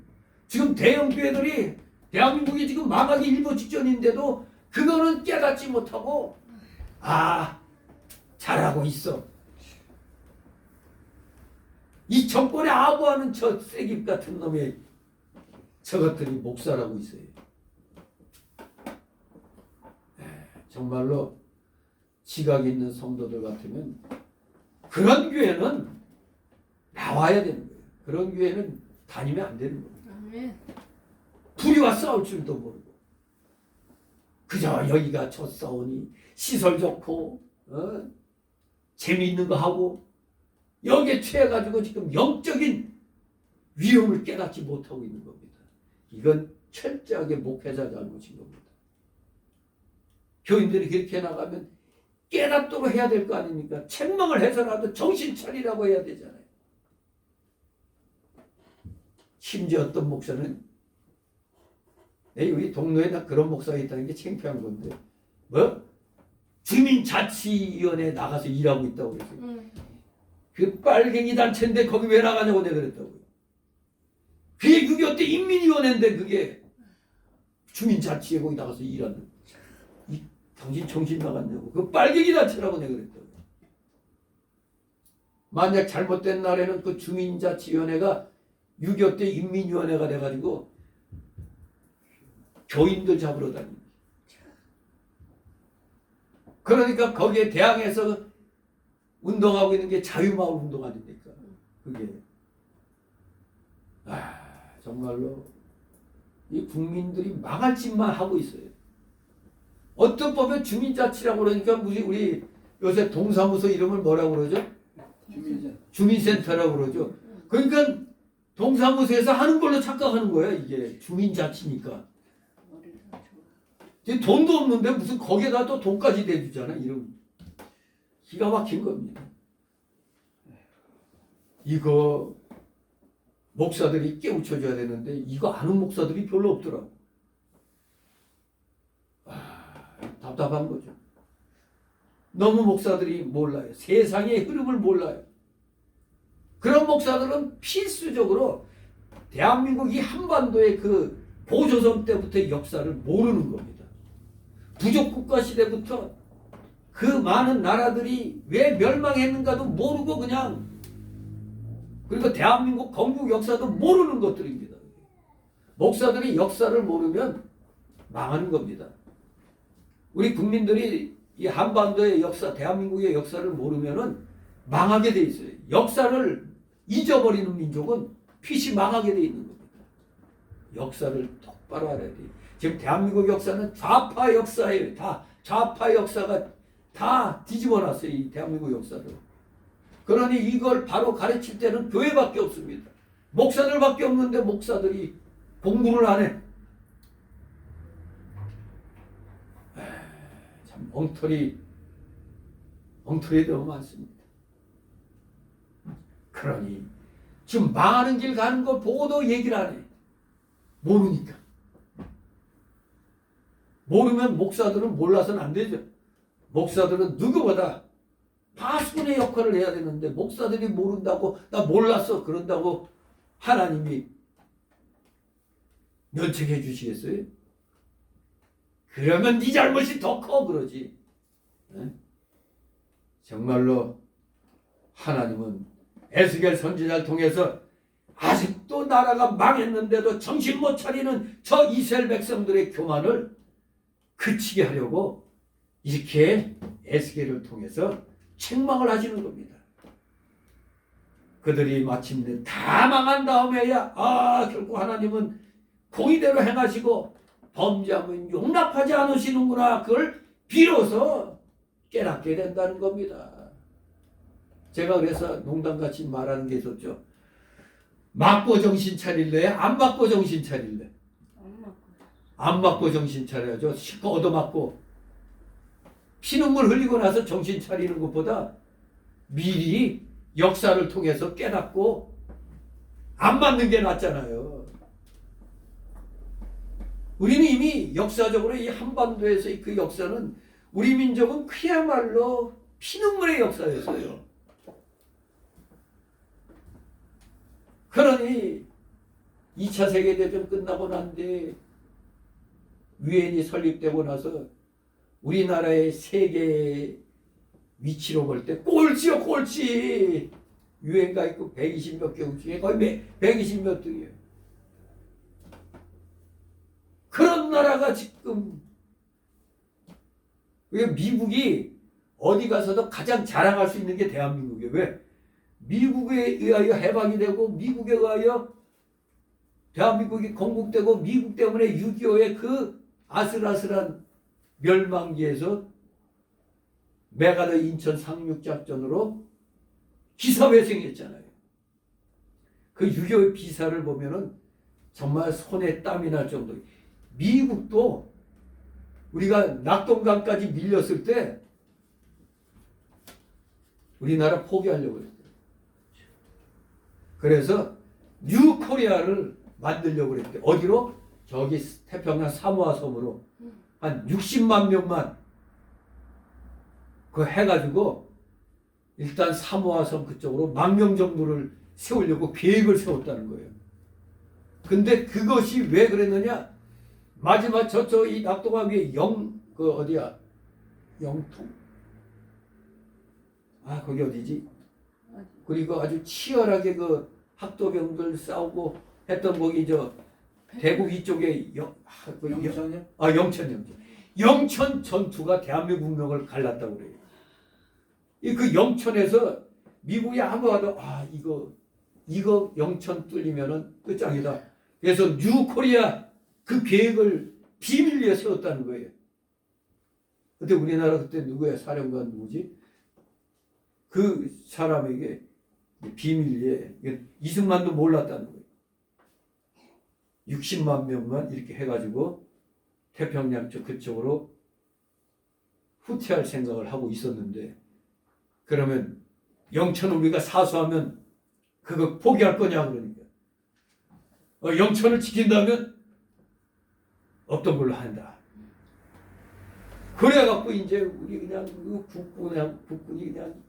지금 대형 교회들이 대한민국이 지금 망하기 일보 직전인데도 그거는 깨닫지 못하고 잘하고 있어. 이 정권에 아부하는 저 쐐깁 같은 놈의 저것들이 목살하고 있어요. 정말로 지각 있는 성도들 같으면 그런 교회는 나와야 되는 거예요. 그런 교회는 다니면 안 되는 거예요. 불의와 싸울 줄도 모르고 그저 여기가 좋사오니 시설 좋고 재미있는 거 하고 여기에 취해가지고 지금 영적인 위험을 깨닫지 못하고 있는 겁니다. 이건 철저하게 목회자 잘못인 겁니다. 교인들이 그렇게 나가면 깨닫도록 해야 될 거 아닙니까? 책망을 해서라도 정신 차리라고 해야 되잖아요. 심지어 어떤 목사는 우리 동네에 나 그런 목사가 있다는 게 창피한 건데 뭐? 주민자치위원회에 나가서 일하고 있다고 그랬어요. 그 빨갱이 단체인데 거기 왜 나가냐고 내가 그랬다고요. 그게 6.25 때 인민위원회인데 그게 주민자치에 거기 나가서 일하는 당신 정신 나갔냐고. 그 빨갱이 단체라고 내가 그랬다고요. 만약 잘못된 날에는 그 주민자치위원회가 6.25 때 인민위원회가 돼가지고 교인들 잡으러 다닙니다. 그러니까 거기에 대항해서 운동하고 있는 게 자유마을 운동 아닙니까? 그게 정말로 이 국민들이 망할 짓만 하고 있어요. 어떤 보면 주민자치라고 그러니까 우리 요새 동사무소 이름을 뭐라고 그러죠? 주민센터라고 그러죠. 그러니까 동사무소에서 하는 걸로 착각하는 거야. 이게 주민자치니까. 돈도 없는데 무슨 거기에다 또 돈까지 대주잖아. 이런 기가 막힌 겁니다. 이거 목사들이 깨우쳐줘야 되는데 이거 아는 목사들이 별로 없더라고. 답답한 거죠. 너무 목사들이 몰라요. 세상의 흐름을 몰라요. 그런 목사들은 필수적으로 대한민국이 한반도의 그 보조선 때부터의 역사를 모르는 겁니다. 부족국가 시대부터 그 많은 나라들이 왜 멸망했는가도 모르고 그냥 그리고 대한민국 건국 역사도 모르는 것들입니다. 목사들이 역사를 모르면 망하는 겁니다. 우리 국민들이 이 한반도의 역사, 대한민국의 역사를 모르면은 망하게 돼 있어요. 역사를 잊어버리는 민족은 핏이 망하게 돼 있는 겁니다. 역사를 똑바로 알아야 돼요. 지금 대한민국 역사는 좌파 역사예요. 다 좌파 역사가 다 뒤집어놨어요. 이 대한민국 역사를. 그러니 이걸 바로 가르칠 때는 교회밖에 없습니다. 목사들밖에 없는데 목사들이 공부를 안 해. 참 엉터리 너무 많습니다. 그러니 지금 망하는 길 가는 거 보고도 얘기를 안 해. 모르니까. 모르면 목사들은 몰라서는 안 되죠. 목사들은 누구보다 파수꾼의 역할을 해야 되는데 목사들이 모른다고 나 몰랐어 그런다고 하나님이 면책해 주시겠어요? 그러면 네 잘못이 더 커 그러지. 정말로 하나님은 에스겔 선지자를 통해서 아직도 나라가 망했는데도 정신 못 차리는 저 이스라엘 백성들의 교만을 그치게 하려고 이렇게 에스겔을 통해서 책망을 하시는 겁니다. 그들이 마침내 다 망한 다음에야 결국 하나님은 공의대로 행하시고 범죄함은 용납하지 않으시는구나. 그걸 비로소 깨닫게 된다는 겁니다. 제가 그래서 농담같이 말하는 게 있었죠. 맞고 정신 차릴래? 안 맞고 정신 차릴래? 안 맞고 정신 차려야죠. 실컷 얻어맞고 피눈물 흘리고 나서 정신 차리는 것보다 미리 역사를 통해서 깨닫고 안 맞는 게 낫잖아요. 우리는 이미 역사적으로 이 한반도에서의 그 역사는 우리 민족은 그야말로 피눈물의 역사였어요. 그러니 2차 세계대전 끝나고 난 뒤에 유엔이 설립되고 나서 우리나라의 세계 위치로 볼 때 꼴찌요 꼴찌. 유엔가 있고 120몇 개국 중에 거의 120몇 등이에요. 그런 나라가 지금 왜 미국이 어디 가서도 가장 자랑할 수 있는 게 대한민국이에요. 왜? 미국에 의하여 해방이 되고 미국에 의하여 대한민국이 건국되고 미국 때문에 6.25의 그 아슬아슬한 멸망기에서 메가더 인천 상륙작전으로 기사회생했잖아요. 그 6.25 비사를 보면은 정말 손에 땀이 날 정도. 미국도 우리가 낙동강까지 밀렸을 때 우리나라 포기하려고 했어요. 그래서 뉴 코리아를 만들려고 그랬대. 어디로? 저기 태평양 사모아 섬으로 한 60만 명만 그 해가지고 일단 사모아 섬 그쪽으로 10,000명 정도를 세우려고 계획을 세웠다는 거예요. 근데 그것이 왜 그랬느냐? 마지막 저쪽 이 낙동강 위에 그 어디야? 영통? 아, 거기 어디지? 그리고 아주 치열하게 그 학도병들 싸우고 했던 거기 저 대구 이쪽에 영천이요? 영천 전투가 대한민국 국력을 갈랐다고 그래요. 그 영천에서 미국이 아무와도 이거 영천 뚫리면은 끝장이다. 그래서 뉴 코리아 그 계획을 비밀리에 세웠다는 거예요. 근데 우리나라 그때 누구야? 사령관 누구지? 그 사람에게 비밀리에 이승만도 몰랐다는 거예요. 60만 명만 이렇게 해가지고 태평양 쪽 그쪽으로 후퇴할 생각을 하고 있었는데, 그러면 영천을 우리가 사수하면 그거 포기할 거냐 그러니까 영천을 지킨다면 없던 걸로 한다. 그래갖고 이제 우리 그냥 국군이 그냥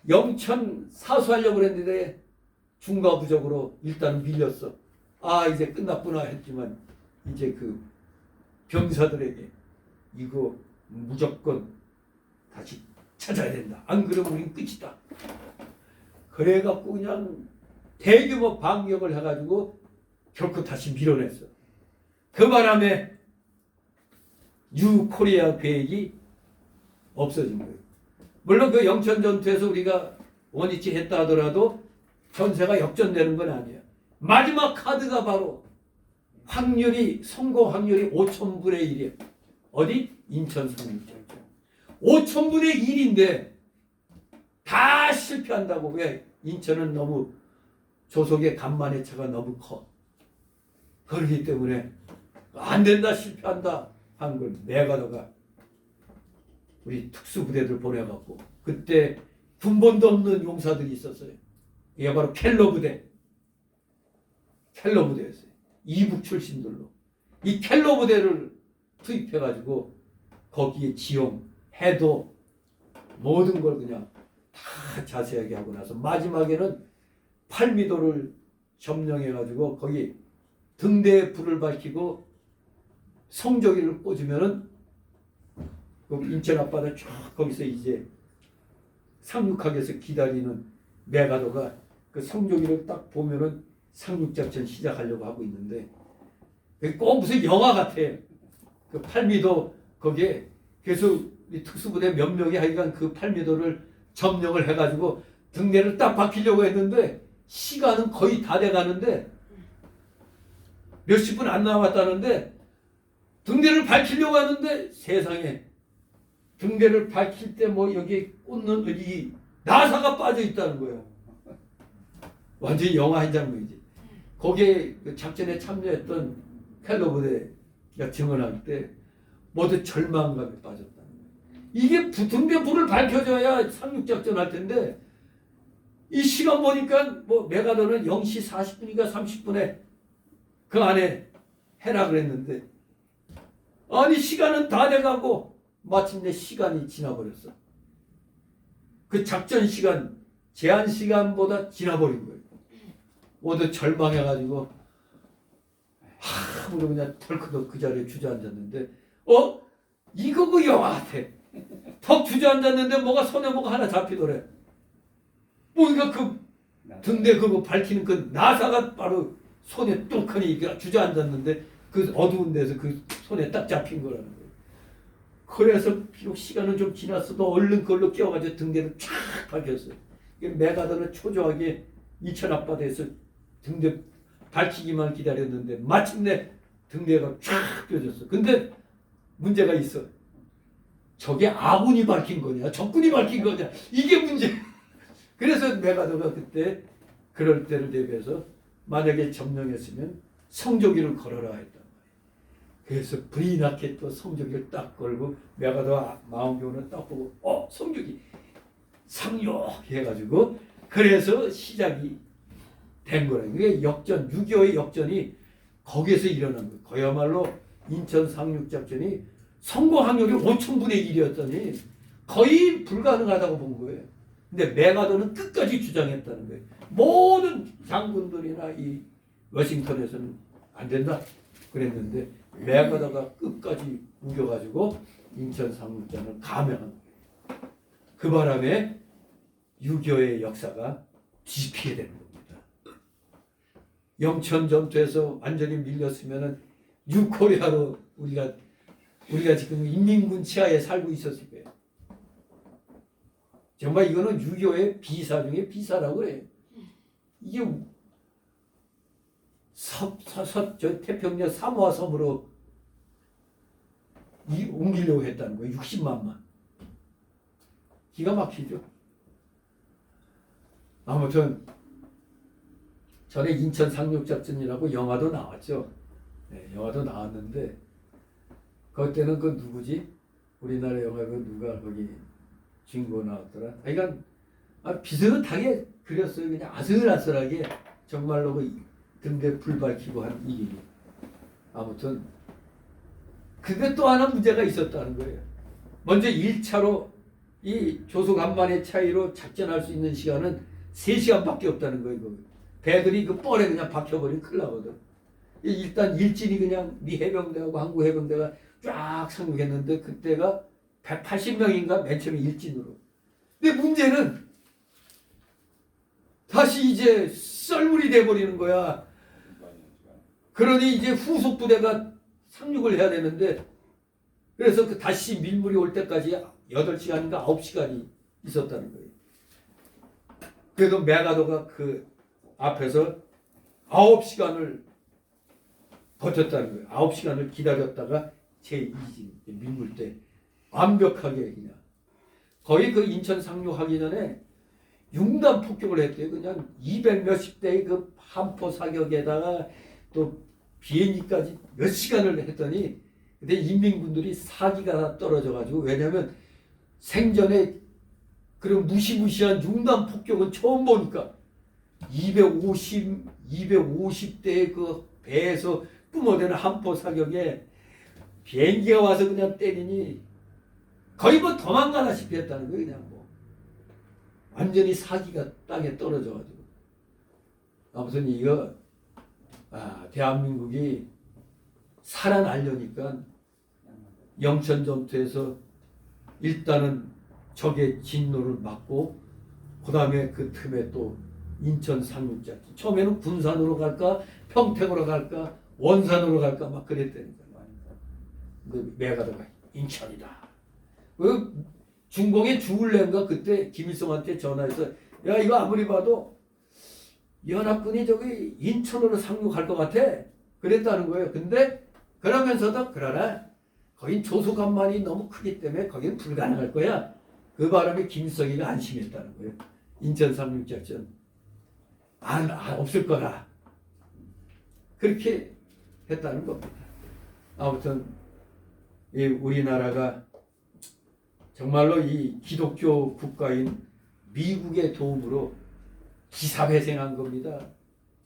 영천 사수하려고 그랬는데 중과부적으로 일단 밀렸어. 이제 끝났구나 했지만 이제 그 병사들에게 이거 무조건 다시 찾아야 된다. 안 그러면 우린 끝이다. 그래갖고 그냥 대규모 반격을 해가지고 결코 다시 밀어냈어. 그 바람에 뉴 코리아 계획이 없어진 거예요. 물론 그 영천 전투에서 우리가 원위치 했다 하더라도 전세가 역전되는 건 아니야. 마지막 카드가 바로 성공 확률이 5,000분의 1이야. 어디? 인천 상륙작전. 5,000분의 1인데 다 실패한다고. 왜? 인천은 너무 조속의 간만의 차가 너무 커. 그렇기 때문에 안 된다, 실패한다 한 걸 메가더가 우리 특수부대들 보내갖고, 그때 군번도 없는 용사들이 있었어요. 이게 바로 켈러 부대였어요. 이북 출신들로. 이 켈러 부대를 투입해가지고 거기에 지형, 해도 모든 걸 그냥 다 자세하게 하고 나서 마지막에는 팔미도를 점령해가지고 거기 등대에 불을 밝히고 성조기를 꽂으면은 그 인천 앞바다 쭉 거기서 이제 상륙하기 위해서 기다리는 메가더가 그 성조기를 딱 보면은 상륙작전 시작하려고 하고 있는데 꼭 무슨 영화 같아. 그 팔미도 거기에 그래서 이 특수부대 몇 명이 하여간 그 팔미도를 점령을 해가지고 등대를 딱 박히려고 했는데 시간은 거의 다 돼가는데 몇십 분 안 남았다는데 등대를 밝히려고 하는데 세상에 등대를 밝힐 때 뭐 여기 꽂는 이 나사가 빠져 있다는 거예요. 완전히 영화 한 장면이지. 거기에 그 작전에 참여했던 켈러 부대가 증언할 때 모두 절망감에 빠졌다는 거예요. 이게 등대 불을 밝혀줘야 상륙작전 할 텐데 이 시간 보니까 뭐 메가더는 0시 40분인가 30분에 그 안에 해라 그랬는데 아니 시간은 다 돼가고 마침내 시간이 지나버렸어. 그 작전 시간 제한 시간보다 지나버린 거예요. 모두 절망해가지고 아무도 그냥 덜커덕 그 자리에 주저앉았는데 이거 그 영화 같아. 턱 주저앉았는데 뭐가 손에 뭐가 하나 잡히더래. 뭐가 그 등대 그거 밝히는 그 나사가 바로 손에 뚱하니 주저앉았는데 그 어두운 데서 그 손에 딱 잡힌 거라는 거예요. 그래서 비록 시간은 좀 지났어도 얼른 그걸로 끼워가지고 등대를 쫙 밝혔어요. 메가더는 초조하게 인천 앞바다에서 등대 밝히기만 기다렸는데 마침내 등대가 쫙 펴졌어. 근데 문제가 있어. 저게 아군이 밝힌 거냐 적군이 밝힌 거냐 이게 문제. 그래서 메가더가 그때 그럴 때를 대비해서 만약에 점령했으면 성조기를 걸어라 했단 말이에요. 그래서 불이 나게 또 성조기를 딱 걸고 메가더 망원경을 딱 보고 성조기 상륙 해가지고 그래서 시작이 된 거예요. 그게 역전 6.25의 역전이 거기에서 일어난 거예요. 그야말로 인천 상륙작전이 성공 확률이 5,000분의 1이었더니 거의 불가능하다고 본 거예요. 근데 메가더는 끝까지 주장했다는 거예요. 모든 장군들이나 이 워싱턴에서는 안 된다 그랬는데 메가더가 끝까지 우겨가지고 인천 상륙전을 감행한 거예요. 그 바람에 6.25의 역사가 뒤집히게 되는 겁니다. 영천 전투에서 완전히 밀렸으면은 뉴코리아로 우리가 지금 인민군 치하에 살고 있었을 거예요. 정말 이거는 6.25의 비사 중에 비사라고 해요. 이게 저 태평양 사모아 섬으로 옮기려고 했다는 거예요. 60만만. 기가 막히죠. 아무튼 전에 인천 상륙작전이라고 영화도 나왔죠. 네, 영화도 나왔는데 그때는 그 누구지? 우리나라 영화 그 누가 거기 주인공 나왔더라. 그러니까 비슷하게 그렸어요. 그냥 아슬아슬하게 정말로 그 등대 불 밝히고 한 일이. 아무튼 근데 또 하나 문제가 있었다는 거예요. 먼저 1차로 이 조속 한만의 차이로 작전할 수 있는 시간은 3시간밖에 없다는 거예요. 배들이 그 뻘에 그냥 박혀버리면 큰일 나거든. 일단 일진이 그냥 미 해병대하고 한국 해병대가 쫙 상륙했는데 그때가 180명인가 맨 처음에 일진으로. 근데 문제는 다시 이제 썰물이 돼버리는 거야. 그러니 이제 후속 부대가 상륙을 해야 되는데 그래서 그 다시 밀물이 올 때까지 8시간인가 9시간이 있었다는 거예요. 그래도 메가더가 그 앞에서 9시간을 버텼다는 거예요. 9시간을 기다렸다가 제2진 밀물 때 완벽하게 그냥 거의 그 인천 상륙하기 전에 융단 폭격을 했대요. 그냥 200 몇십 대의 그 함포 사격에다가 또 비행기까지 몇 시간을 했더니 근데 인민군들이 사기가 다 떨어져가지고 왜냐면 생전에 그런 무시무시한 융단 폭격은 처음 보니까 250대의 그 배에서 뿜어대는 함포 사격에 비행기가 와서 그냥 때리니 거의 뭐 도망가다시피 했다는 거예요. 그냥 뭐 완전히 사기가 땅에 떨어져가지고 아무튼 이거 대한민국이 살아나려니까 영천 전투에서 일단은 적의 진노를 막고 그 다음에 그 틈에 또 인천 상륙작전 처음에는 군산으로 갈까 평택으로 갈까 원산으로 갈까 막 그랬다니까. 근데 메가더가 인천이다. 그 중공의 주울렘가 그때 김일성한테 전화해서 야 이거 아무리 봐도 연합군이 저기 인천으로 상륙할 것 같아 그랬다는 거예요. 근데 그러면서도 그러나 거긴 조수간만이 너무 크기 때문에 거긴 불가능할 거야. 그 바람에 김일성이가 안심했다는 거예요. 인천 상륙작전 없을 거라 그렇게 했다는 겁니다. 아무튼 이 우리나라가 정말로 이 기독교 국가인 미국의 도움으로 기사회생한 겁니다.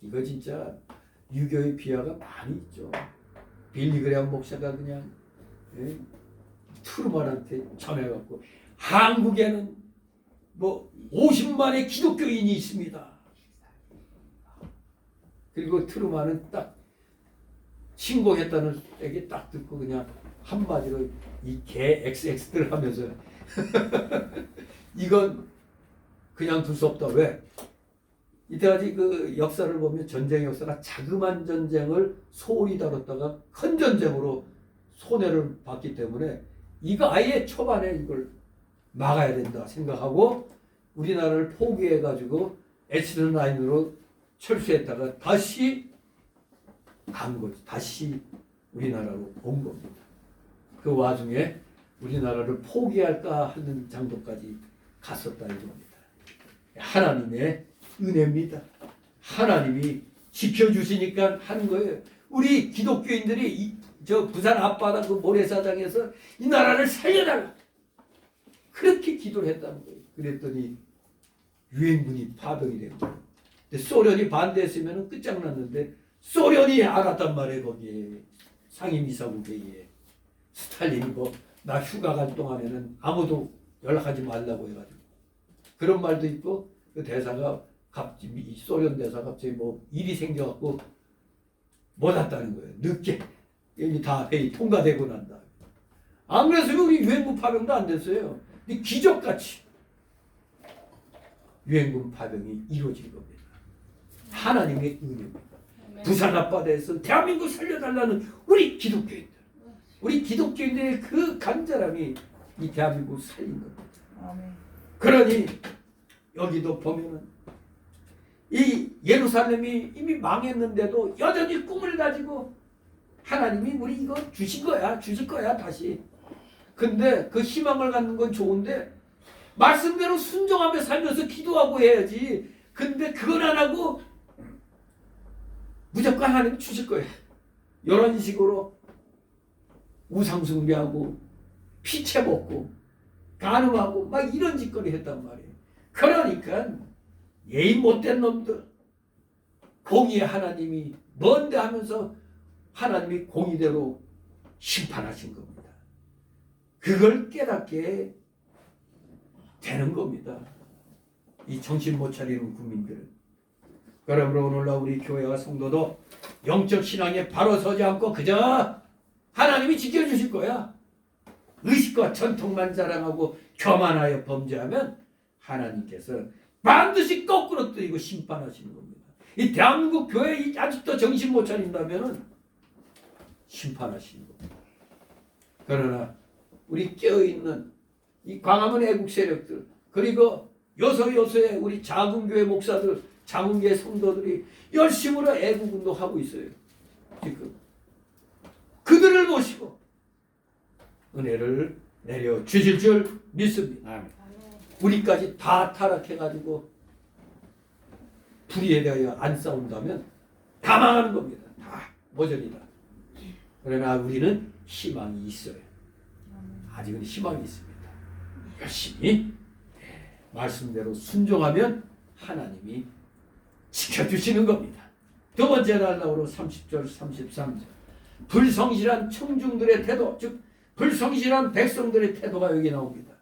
이거 진짜 유교의 비하가 많이 있죠. 빌리그레엄 목사가 그냥 트루먼한테 전해갖고 한국에는 뭐 50만의 기독교인이 있습니다. 그리고 트루먼은 딱 신고했다는 얘기 딱 듣고 그냥 한마디로 이 개 XX들 하면서 이건 그냥 둘 수 없다. 왜? 이때까지 그 역사를 보면 전쟁 역사가 자그마한 전쟁을 소홀히 다뤘다가 큰 전쟁으로 손해를 봤기 때문에 이거 아예 초반에 이걸 막아야 된다 생각하고 우리나라를 포기해가지고 에치드 라인으로 철수했다가 다시 간 거지. 다시 우리나라로 온 겁니다. 그 와중에 우리나라를 포기할까 하는 정도까지 갔었다 이겁니다. 하나님의 은혜입니다. 하나님이 지켜주시니까 하는 거예요. 우리 기독교인들이 저 부산 앞바다 그 모래사장에서 이 나라를 살려달라 그렇게 기도를 했다는 거예요. 그랬더니 유엔군이 파병이 된 거예요. 근데 소련이 반대했으면 끝장났는데 소련이 알았단 말이에요. 거기에 상임이사국회의에 스탈린이 뭐 나 휴가 갈 동안에는 아무도 연락하지 말라고 해가지고 그런 말도 있고 그 대사가 갑자기 소련 대사가 갑자기 뭐 일이 생겨갖고 못 왔다는 거예요. 늦게 여기 다 회의 통과되고 난다. 안 그랬으면 우리 유엔군 파병도 안 됐어요. 근데 기적같이 유엔군 파병이 이루어진 겁니다. 하나님의 은혜입니다. 부산 앞바다에서 대한민국 살려달라는 우리 기독교인들, 우리 기독교인들의 그 간절함이 이 대한민국을 살린 겁니다. 그러니 여기도 보면은 이 예루살렘이 이미 망했는데도 여전히 꿈을 가지고 하나님이 우리 이거 주신 거야, 주실 거야 다시. 근데 그 희망을 갖는 건 좋은데 말씀대로 순종하며 살면서 기도하고 해야지. 근데 그건 안 하고 무조건 하나님 주실 거예요. 이런 식으로 우상숭배하고 피채 먹고 간음하고 막 이런 짓거리 했단 말이에요. 그러니까 예의 못된 놈들, 공의의 하나님이 뭔데 하면서 하나님이 공의대로 심판하신 겁니다. 그걸 깨닫게 되는 겁니다. 이 정신 못 차리는 국민들은. 그러므로 오늘날 우리 교회와 성도도 영적 신앙에 바로 서지 않고 그저 하나님이 지켜주실 거야. 의식과 전통만 자랑하고 교만하여 범죄하면 하나님께서 반드시 거꾸로 뜨이고 심판하시는 겁니다. 이 대한민국 교회 아직도 정신 못 차린다면 심판하시는 겁니다. 그러나 우리 깨어있는 이 광화문 애국 세력들 그리고 요소요소의 우리 작은 교회 목사들 작은 교회 성도들이 열심으로 애국운동하고 있어요. 지금 그들을 모시고 은혜를 내려주실 줄 믿습니다. 아멘. 우리까지 다 타락해가지고 불의에 대하여 안 싸운다면 다 망하는 겁니다. 다 모전이다. 그러나 우리는 희망이 있어요. 아직은 희망이 있습니다. 열심히 말씀대로 순종하면 하나님이 지켜주시는 겁니다. 두 번째 날라오로 30절 33절 불성실한 청중들의 태도 즉 불성실한 백성들의 태도가 여기 나옵니다.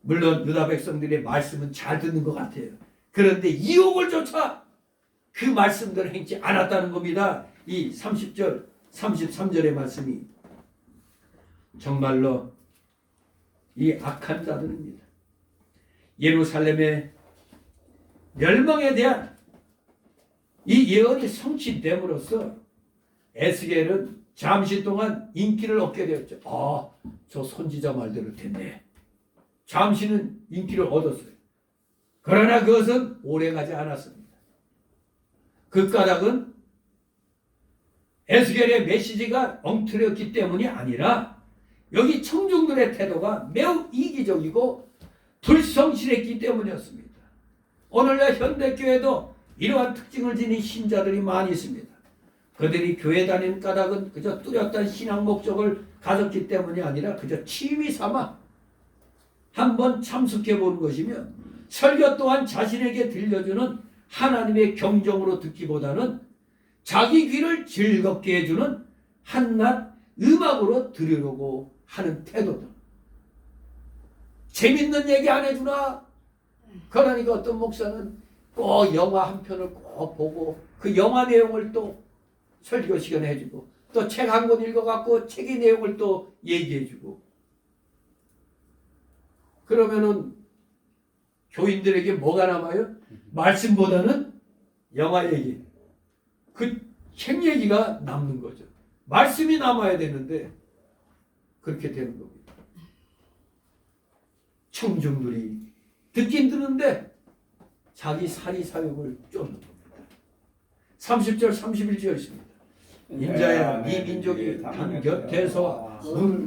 물론 유다 백성들의 말씀은 잘 듣는 것 같아요. 그런데 이욕을 조차 그 말씀대로 행치 않았다는 겁니다. 이 30절 33절의 말씀이 정말로 이 악한 자들입니다. 예루살렘의 멸망에 대한 이 예언이 성취됨으로써 에스겔은 잠시 동안 인기를 얻게 되었죠. 아, 저 선지자 말대로 됐네. 잠시는 인기를 얻었어요. 그러나 그것은 오래가지 않았습니다. 그 까닭은 에스겔의 메시지가 엉터렸기 때문이 아니라 여기 청중들의 태도가 매우 이기적이고 불성실했기 때문이었습니다. 오늘날 현대교회도 이러한 특징을 지닌 신자들이 많이 있습니다. 그들이 교회 다니는 까닭은 그저 뚜렷한 신앙 목적을 가졌기 때문이 아니라 그저 취미 삼아 한번 참석해 보는 것이며 설교 또한 자신에게 들려주는 하나님의 경종으로 듣기보다는 자기 귀를 즐겁게 해주는 한낱 음악으로 들으려고 하는 태도들. 재밌는 얘기 안 해주나? 그러니까 어떤 목사는 꼭 영화 한 편을 꼭 보고 그 영화 내용을 또 설교 시간에 해주고 또 책 한 권 읽어갖고 책의 내용을 또 얘기해주고 그러면은 교인들에게 뭐가 남아요? 말씀보다는 영화 얘기 그 책 얘기가 남는 거죠. 말씀이 남아야 되는데 그렇게 되는 겁니다. 청중들이 듣긴 듣는데 자기 사리사욕을 쫓는 겁니다. 30절 31절 있습니다. 인자야 네 민족이 단 곁에서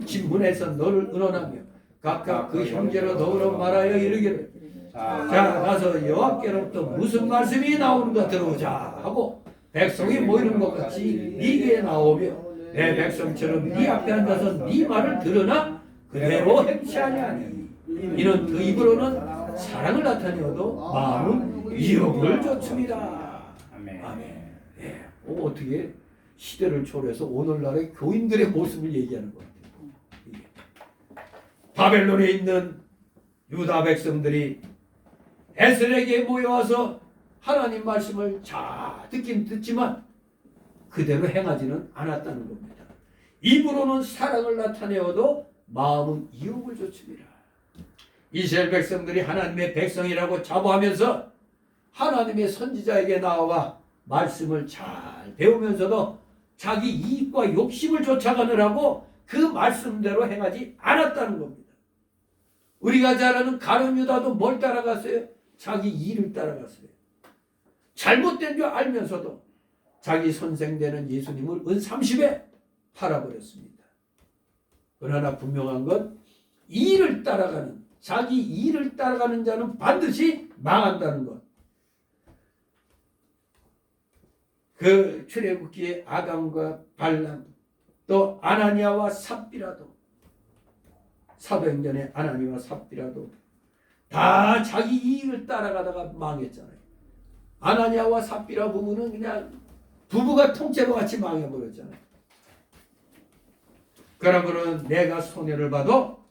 진문에서 너를 은원하며 각각 그 형제로 더불어 말하여 이르기를 자 가서 여호와께로부터 무슨 말씀이 나오는가 들어오자 하고 백성이 모이는 것 같이 네게 나오며 내 백성처럼 네 앞에 앉아서 네 말을 들으나 그대로 행치 아니하니 이는 그 입으로는 사랑을 나타내어도 마음은 이욕을 좇습니다. 아멘. 아멘. 예. 어떻게 시대를 초월해서 오늘날의 교인들의 모습을 얘기하는 것 같아요. 이게. 바벨론에 있는 유다 백성들이 에스겔에게 모여와서 하나님 말씀을 잘 듣긴 듣지만 그대로 행하지는 않았다는 겁니다. 입으로는 사랑을 나타내어도 마음은 이욕을 좇습니다. 이스라엘 백성들이 하나님의 백성이라고 자부하면서 하나님의 선지자에게 나와 말씀을 잘 배우면서도 자기 이익과 욕심을 쫓아가느라고 그 말씀대로 행하지 않았다는 겁니다. 우리가 잘 아는 가룟 유다도 뭘 따라갔어요? 자기 일을 따라갔어요. 잘못된 줄 알면서도 자기 선생되는 예수님을 은 30에 팔아버렸습니다. 그러나 분명한 건 일을 따라가는, 자기 일을 따라가는 자는 반드시 망한다는 것. 그 출애굽기의 아담과 발람, 또 아나니아와 삽비라도, 사도행전의 아나니아와 삽비라도 다 자기 이익을 따라가다가 망했잖아요. 아나니아와 삽비라 부부는 그냥 부부가 통째로 같이 망해버렸잖아요. 그러므로 내가 손해를 봐도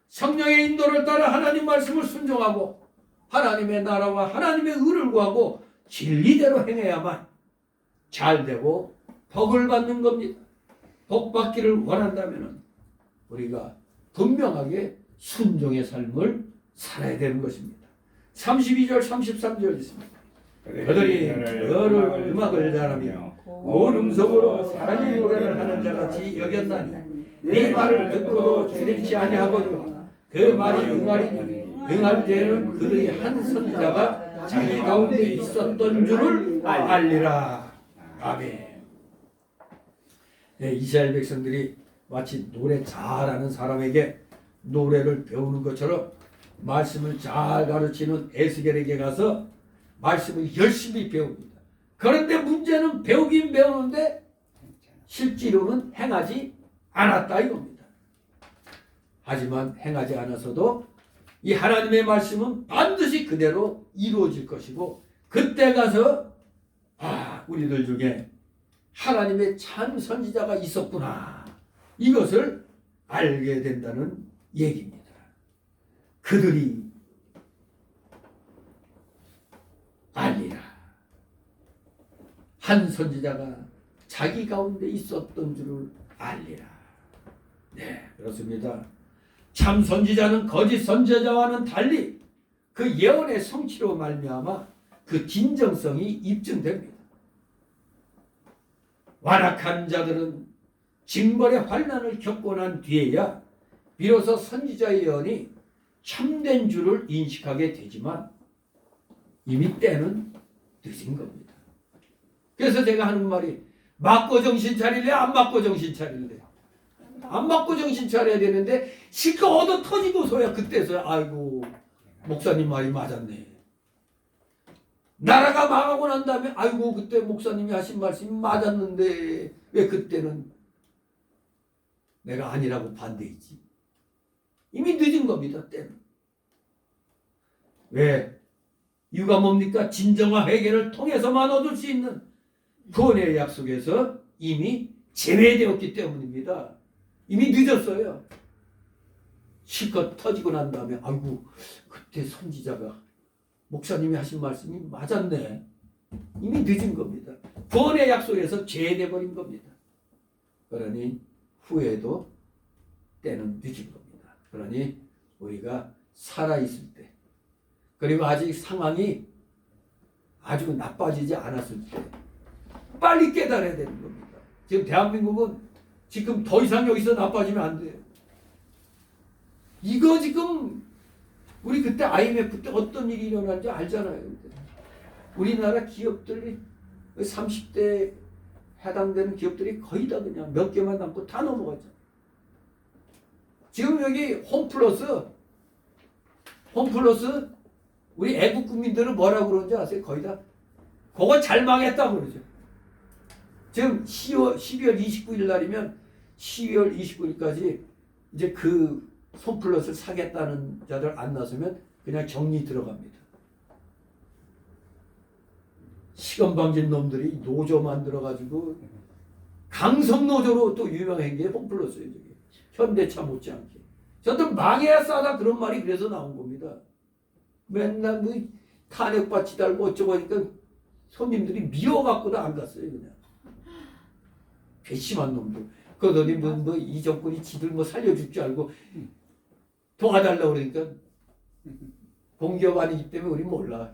성령의 인도를 따라 하나님 말씀을 순종하고 하나님의 나라와 하나님의 의를 구하고 진리대로 행해야만 잘되고 복을 받는 겁니다. 복 받기를 원한다면 우리가 분명하게 순종의 삶을 살아야 되는 것입니다. 32절 33절 있습니다. 그들이 너를 음악을 잘하며 온 음성으로 사랑의 노래를 하는 자같이 여겼나니 네 말을 듣고도 주력치 아니하거니와 그 말이 응할 때에는 그들이 한 선지자가 자기 가운데 있었던 줄을 알리라. 아멘. 네, 이스라엘 백성들이 마치 노래 잘하는 사람에게 노래를 배우는 것처럼 말씀을 잘 가르치는 에스겔에게 가서 말씀을 열심히 배웁니다. 그런데 문제는 배우긴 배우는데 실제로는 행하지 않았다 이겁니다. 하지만 행하지 않아서도 이 하나님의 말씀은 반드시 그대로 이루어질 것이고 그때 가서 우리들 중에 하나님의 참 선지자가 있었구나 이것을 알게 된다는 얘기입니다. 그들이 알리라. 한 선지자가 자기 가운데 있었던 줄을 알리라. 네, 그렇습니다. 참 선지자는 거짓 선지자와는 달리 그 예언의 성취로 말미암아 그 진정성이 입증됩니다. 완악한 자들은 징벌의 환난을 겪고 난 뒤에야 비로소 선지자의 예언이 참된 줄을 인식하게 되지만 이미 때는 늦은 겁니다. 그래서 제가 하는 말이 맞고 정신 차릴래? 안 맞고 정신 차릴래? 안 맞고 정신 차려야 되는데 실컷 얻어 터지고서야 그때서야 아이고 목사님 말이 맞았네. 나라가 망하고 난 다음에 아이고 그때 목사님이 하신 말씀이 맞았는데 왜 그때는 내가 아니라고 반대했지. 이미 늦은 겁니다. 때는. 왜? 이유가 뭡니까? 진정한 회개를 통해서만 얻을 수 있는 구원의 약속에서 이미 제외되었기 때문입니다. 이미 늦었어요. 실컷 터지고 난 다음에 아이고 그때 선지자가 목사님이 하신 말씀이 맞았네. 이미 늦은 겁니다. 구원의 약속에서 제외돼 버린 겁니다. 그러니 후에도 때는 늦은 겁니다. 그러니 우리가 살아있을 때 그리고 아직 상황이 아주 나빠지지 않았을 때 빨리 깨달아야 되는 겁니다. 지금 대한민국은 지금 더 이상 여기서 나빠지면 안 돼요. 이거 지금 우리 그때 IMF 때 어떤 일이 일어난지 알잖아요. 우리나라 기업들이 30대 해당되는 기업들이 거의 다 그냥 몇 개만 남고 다 넘어갔죠. 지금 여기 홈플러스 우리 애국 국민들은 뭐라고 그러는지 아세요? 거의 다 그거 잘 망했다고 그러죠. 지금 12월 29일 날이면 12월 29일까지 이제 그 홈플러스를 사겠다는 자들 안 나서면 그냥 정리 들어갑니다. 시건방진 놈들이 노조 만들어가지고 강성노조로 또 유명한 게 홈플러스예요. 현대차 못지않게. 저들 망해야 싸다 그런 말이 그래서 나온 겁니다. 맨날 뭐 탄핵받지 달고 어쩌고 하니까 손님들이 미워갖고도 안 갔어요. 그냥. 괘씸한 놈들. 그러더니 뭐 이 정권이 지들 뭐 살려줄 줄 알고 도와달라고 그러니까 공기업 아니기 때문에 우리 몰라.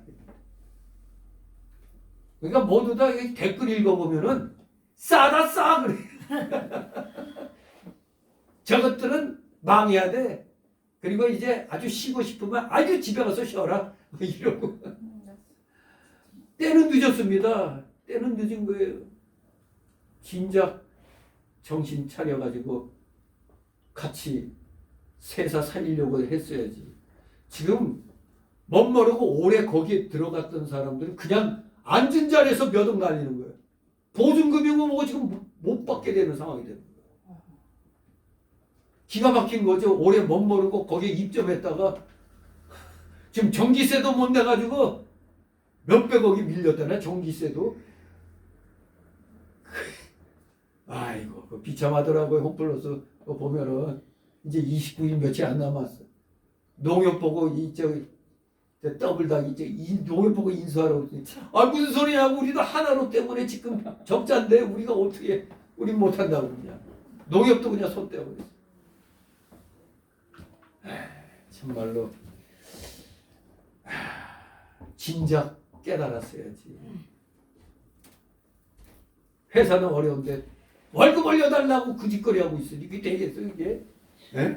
그러니까 모두 다 댓글 읽어보면은 싸다 싸 그래. 저것들은 망해야 돼. 그리고 이제 아주 쉬고 싶으면 아주 집에 가서 쉬어라. 이러고. 때는 늦었습니다. 때는 늦은 거예요. 진작 정신 차려가지고 같이 세사 살리려고 했어야지. 지금 멋모르고 오래 거기에 들어갔던 사람들은 그냥 앉은 자리에서 몇 억 날리는 거예요. 보증금이고 뭐고 지금 못 받게 되는 상황이 되는 거예요. 기가 막힌 거죠. 오래 멋모르고 거기에 입점했다가 지금 전기세도 못 내가지고 몇백억이 밀렸다네. 전기세도. 아이고 그 비참하더라고요. 홈플러스 보면은 이제 29일 며칠 안 남았어. 농협 보고 더블당 이제 농협 보고 인수하라고. 아 무슨 소리냐고. 우리도 하나로 때문에 지금 적자인데 우리가 어떻게 우리 못한다고 그냥. 농협도 그냥 손 떼어버렸어. 참말로 진작 깨달았어야지. 회사는 어려운데 월급 올려달라고 그 짓거리 하고 있으니 이게 되겠어 이게? 에?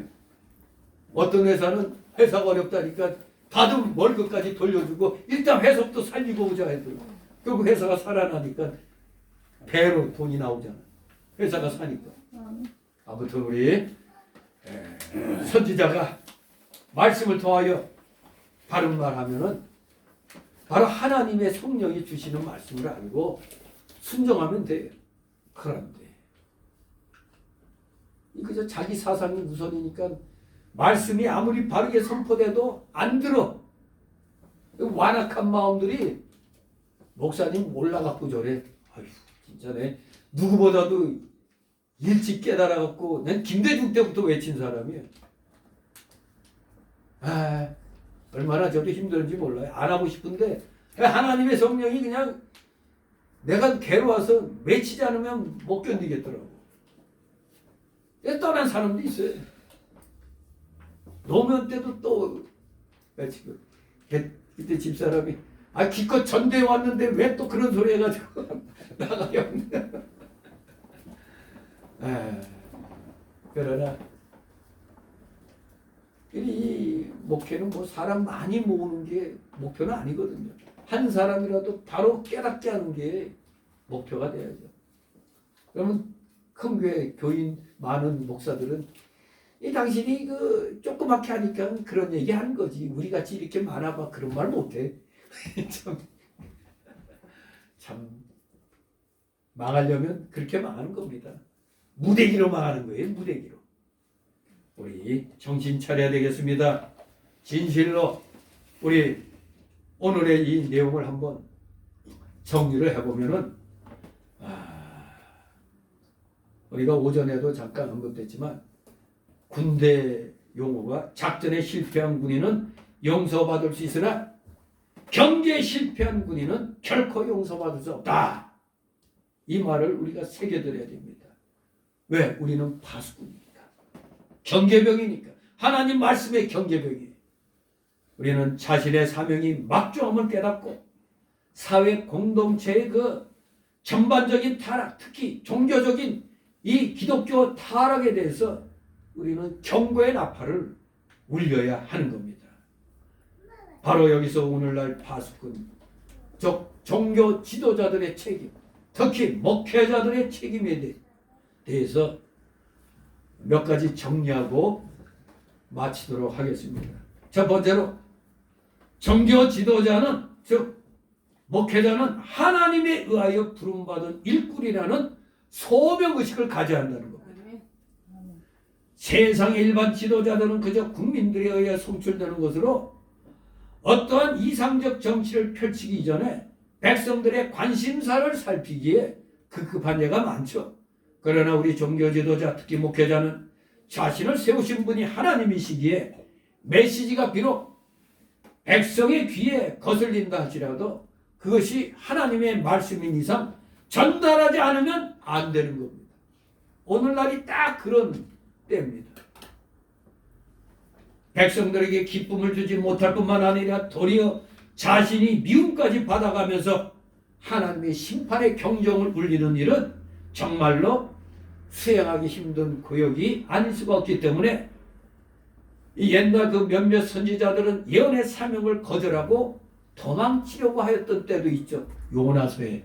어떤 회사는 회사가 어렵다니까 받은 월급까지 돌려주고 일단 회사부터 살리고 오자 해도 결국 회사가 살아나니까 배로 돈이 나오잖아. 회사가 사니까. 아무튼 우리 선지자가 말씀을 통하여 바른 말 하면은 바로 하나님의 성령이 주시는 말씀을 알고 순종하면 돼요. 그런데 그저 자기 사상이 우선이니까 말씀이 아무리 바르게 선포돼도 안 들어. 완악한 마음들이 목사님 몰라갖고 저래. 아휴 진짜네. 누구보다도 일찍 깨달아갖고 난 김대중 때부터 외친 사람이에요. 아 얼마나 저도 힘들은지 몰라요. 안 하고 싶은데 하나님의 성령이 그냥 내가 괴로워서 외치지 않으면 못 견디겠더라고. 떠난 사람도 있어요. 노면 때도 또 외치고. 그때 집사람이 기껏 전대에 왔는데 왜 또 그런 소리 해가지고 나가요. 그러나 이 목회는 뭐 사람 많이 모으는 게 목표는 아니거든요. 한 사람이라도 바로 깨닫게 하는 게 목표가 돼야죠. 그러면 큰 교회 교인 많은 목사들은 이 당신이 그 조그맣게 하니까 그런 얘기 하는 거지. 우리 같이 이렇게 많아봐 그런 말 못해. 참 망하려면 그렇게 망하는 겁니다. 무대기로 망하는 거예요. 무대기로. 우리 정신 차려야 되겠습니다. 진실로 우리 오늘의 이 내용을 한번 정리를 해보면은 우리가 오전에도 잠깐 언급됐지만 군대 용어가 작전에 실패한 군인은 용서받을 수 있으나 경계에 실패한 군인은 결코 용서받을 수 없다. 이 말을 우리가 새겨들어야 됩니다. 왜? 우리는 파수꾼이니까. 경계병이니까. 하나님 말씀의 경계병이에요. 우리는 자신의 사명이 막중함을 깨닫고 사회 공동체의 그 전반적인 타락, 특히 종교적인 이 기독교 타락에 대해서 우리는 경고의 나팔을 울려야 하는 겁니다. 바로 여기서 오늘날 파수꾼, 즉 종교 지도자들의 책임, 특히 목회자들의 책임에 대해서 몇 가지 정리하고 마치도록 하겠습니다. 첫 번째로 종교 지도자는 즉 목회자는 하나님에 의하여 부름받은 일꾼이라는 소명의식을 가져야 한다는 겁니다. 세상의 일반 지도자들은 그저 국민들에 의해 송출되는 것으로 어떠한 이상적 정치를 펼치기 이전에 백성들의 관심사를 살피기에 급급한 예가 많죠. 그러나 우리 종교 지도자, 특히 목회자는 자신을 세우신 분이 하나님이시기에 메시지가 비록 백성의 귀에 거슬린다 할지라도 그것이 하나님의 말씀인 이상 전달하지 않으면 안 되는 겁니다. 오늘날이 딱 그런 때입니다. 백성들에게 기쁨을 주지 못할 뿐만 아니라 도리어 자신이 미움까지 받아가면서 하나님의 심판의 경종을 울리는 일은 정말로 수행하기 힘든 고역이 아닐 수가 없기 때문에 이 옛날 그 몇몇 선지자들은 예언의 사명을 거절하고 도망치려고 하였던 때도 있죠. 요나서에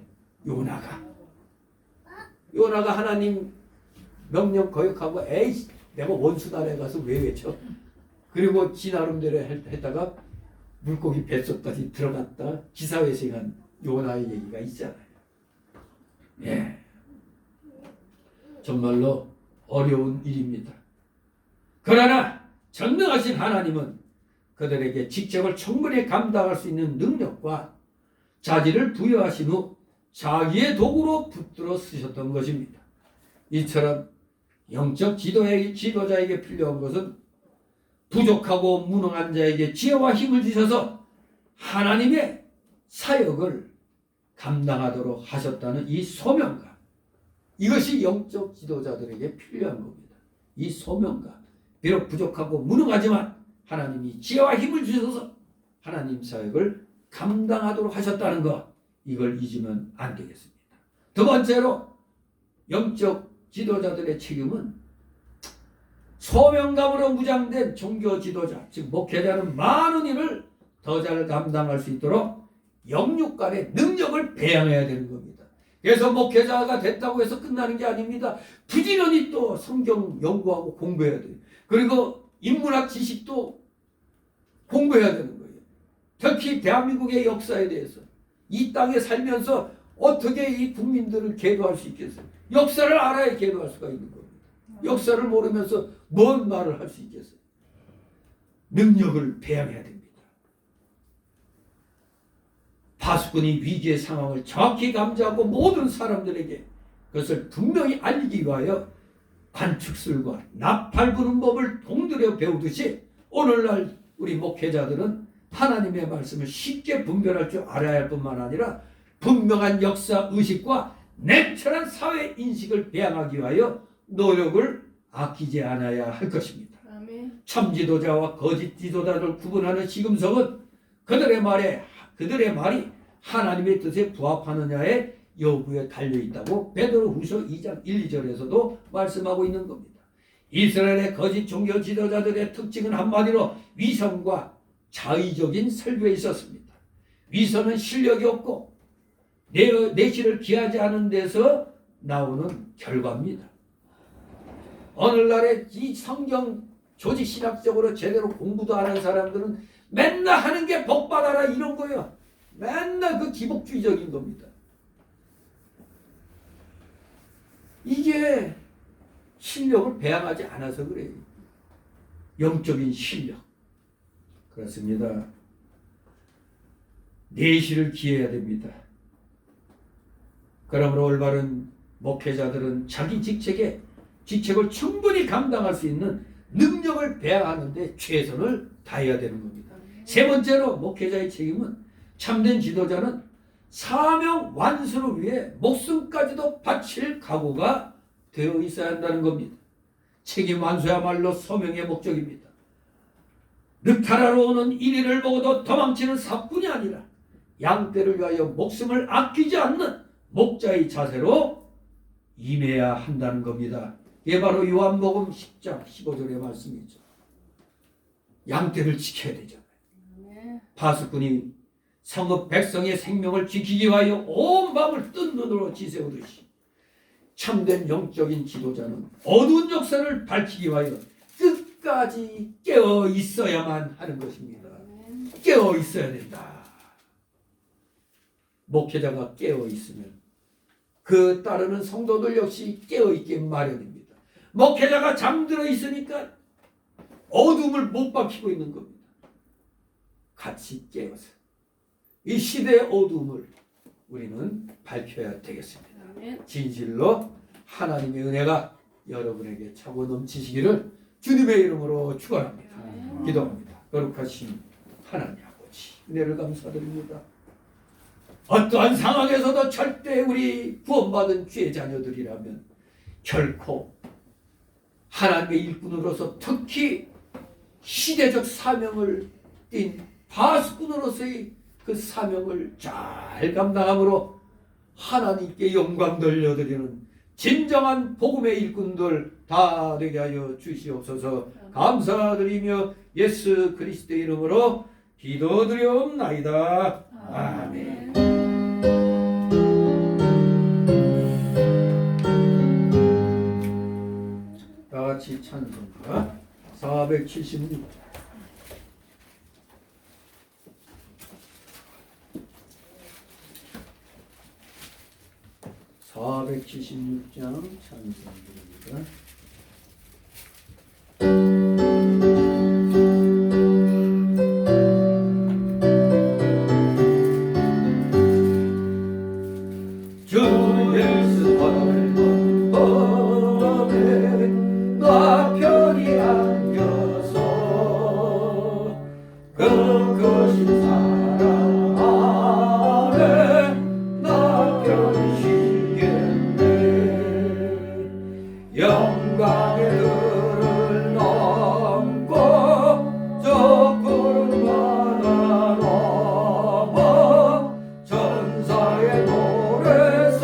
요나가 하나님 명령 거역하고 에이 내가 원수나라에 가서 왜 외쳐? 그리고 지 나름대로 했다가 물고기 뱃속까지 들어갔다 기사회생한 요나의 얘기가 있잖아요. 예, 정말로 어려운 일입니다. 그러나 전능하신 하나님은 그들에게 직책을 충분히 감당할 수 있는 능력과 자질을 부여하신 후 자기의 도구로 붙들어 쓰셨던 것입니다. 이처럼 영적 지도자에게 필요한 것은 부족하고 무능한 자에게 지혜와 힘을 주셔서 하나님의 사역을 감당하도록 하셨다는 이 소명감, 이것이 영적 지도자들에게 필요한 겁니다. 이 소명감, 비록 부족하고 무능하지만 하나님이 지혜와 힘을 주셔서 하나님 사역을 감당하도록 하셨다는 것, 이걸 잊으면 안 되겠습니다. 두 번째로 영적 지도자들의 책임은 소명감으로 무장된 종교 지도자, 즉 목회자는 많은 일을 더 잘 감당할 수 있도록 영육 간의 능력을 배양해야 되는 겁니다. 그래서 목회자가 됐다고 해서 끝나는 게 아닙니다. 부지런히 또 성경 연구하고 공부해야 돼요. 그리고 인문학 지식도 공부해야 되는 거예요. 특히 대한민국의 역사에 대해서 이 땅에 살면서 어떻게 이 국민들을 계도할 수 있겠어요? 역사를 알아야 계도할 수가 있는 겁니다. 역사를 모르면서 뭔 말을 할 수 있겠어요? 능력을 배양해야 됩니다. 파수꾼이 위기의 상황을 정확히 감지하고 모든 사람들에게 그것을 분명히 알리기 위하여 관축술과 나팔 부는 법을 동들여 배우듯이 오늘날 우리 목회자들은 하나님의 말씀을 쉽게 분별할 줄 알아야 할 뿐만 아니라 분명한 역사 의식과 냉철한 사회 인식을 배양하기 위하여 노력을 아끼지 않아야 할 것입니다. 아멘. 참 지도자와 거짓 지도자를 구분하는 시금석은 그들의 말이 하나님의 뜻에 부합하느냐의 여부에 달려있다고 베드로후서 2장 1, 2절에서도 말씀하고 있는 겁니다. 이스라엘의 거짓 종교 지도자들의 특징은 한마디로 위선과 자의적인 설교에 있었습니다. 위선은 실력이 없고 내실을 기하지 않은 데서 나오는 결과입니다. 오늘날의 이 성경 조직신학적으로 제대로 공부도 안 한 사람들은 맨날 하는 게 복받아라 이런 거예요. 맨날 그 기복주의적인 겁니다. 이게 실력을 배양하지 않아서 그래요. 영적인 실력. 그렇습니다. 내실을 기해야 됩니다. 그러므로 올바른 목회자들은 자기 직책을 충분히 감당할 수 있는 능력을 배양하는 데 최선을 다해야 되는 겁니다. 세 번째로 목회자의 책임은 참된 지도자는 사명 완수를 위해 목숨까지도 바칠 각오가 되어 있어야 한다는 겁니다. 책임 완수야말로 소명의 목적입니다. 늑타라로 오는 이리를 보고도 도망치는 사뿐이 아니라 양떼를 위하여 목숨을 아끼지 않는 목자의 자세로 임해야 한다는 겁니다. 이게 바로 요한복음 10장 15절의 말씀이죠. 양떼를 지켜야 되잖아요. 파수꾼이 성읍 백성의 생명을 지키기 위하여 온 밤을 뜬 눈으로 지새우듯이 참된 영적인 지도자는 어두운 역사를 밝히기 위하여 끝까지 깨어 있어야만 하는 것입니다. 깨어 있어야 된다. 목회자가 깨어 있으면 그 따르는 성도들 역시 깨어 있기 마련입니다. 목회자가 잠들어 있으니까 어둠을 못 밝히고 있는 겁니다. 같이 깨어서 이 시대의 어둠을 우리는 밝혀야 되겠습니다. 진실로 하나님의 은혜가 여러분에게 차고 넘치시기를 주님의 이름으로 축원합니다. 기도합니다. 거룩하신 하나님 아버지, 은혜를 감사드립니다. 어떠한 상황에서도 절대 우리 구원받은 주의 자녀들이라면 결코 하나님의 일꾼으로서 특히 시대적 사명을 띈 바스꾼으로서의 그 사명을 잘 감당함으로 하나님께 영광 돌려드리는 진정한 복음의 일꾼들 다 되게 하여 주시옵소서. 감사드리며 예수 그리스도의 이름으로 기도드리옵나이다. 아멘. 다 같이 찬송가 476장. 476장 찬송드립니다. 주 예수 닮은 법에 나 편히 안겨서 그 거신 사랑 안에 나 편히 영광의 들을 넘고 저 푸른 바다 넘어 천사의 노래소리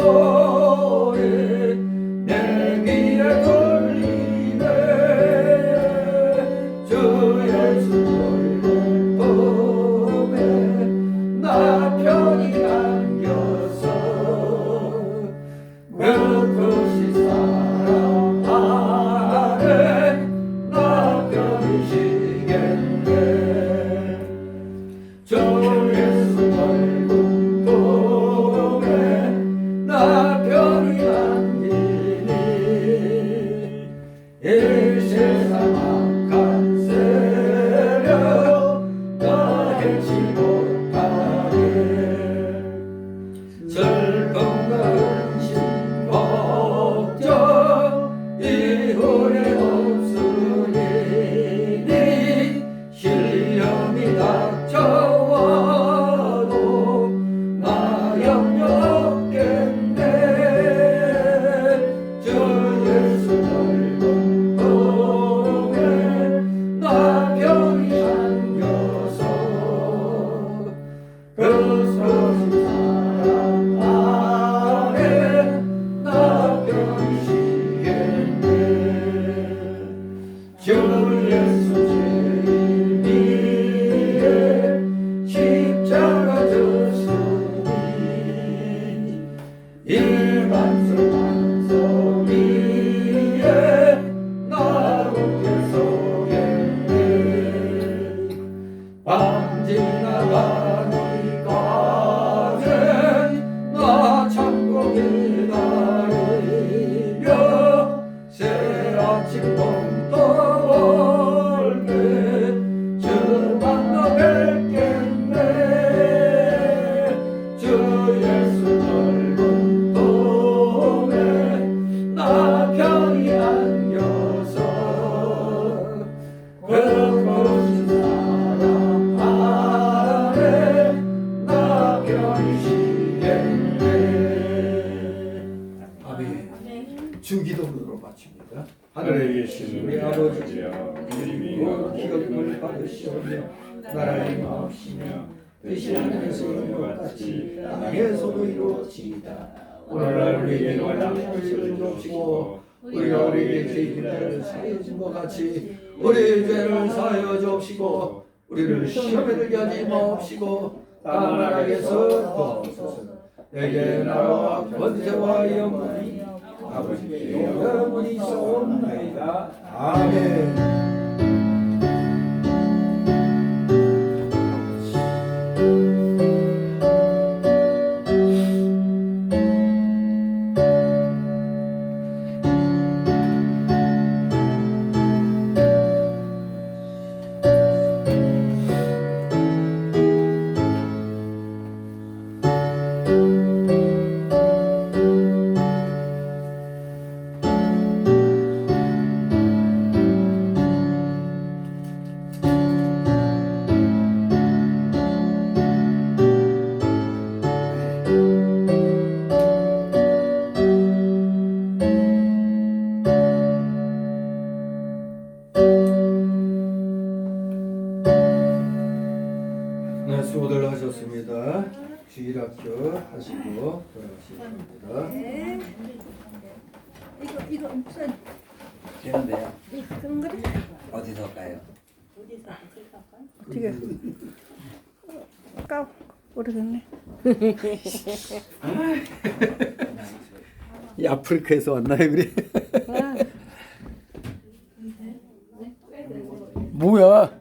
내 귀에 들리네. 주 예수 닮은 품에 나 편히 안겨서 그것이 주기도문으로 마칩니다. 하늘에 계신 우리 아버지여, 이름이 기업을 받으시오며 나라의 마옵시며 뜻이 하늘에서 이룬 것 같이 땅에서도 이루어지이다. 오늘날 우리에게 원하는 것을 주옵시고 우리가 우리에게 죄인 죄를 사하여 준 것 같이 우리의 죄를 사하여 주옵시고 우리를 시험에 들게 하지 마옵시고 땅하락에서 거소서 내게 나라와 권세와 영광이 아버지께 영원히 있사옵나이다. 아멘. 네, 수고들 하셨습니다. 주일학교 하시고 돌아가시기 바랍니다. 네. 이거 무슨 되는데요. 그런 거를 어디서 까요? 어떻게 까 모르겠네. 이 아프리카에서 왔나요, 그래? 아, 뭐야?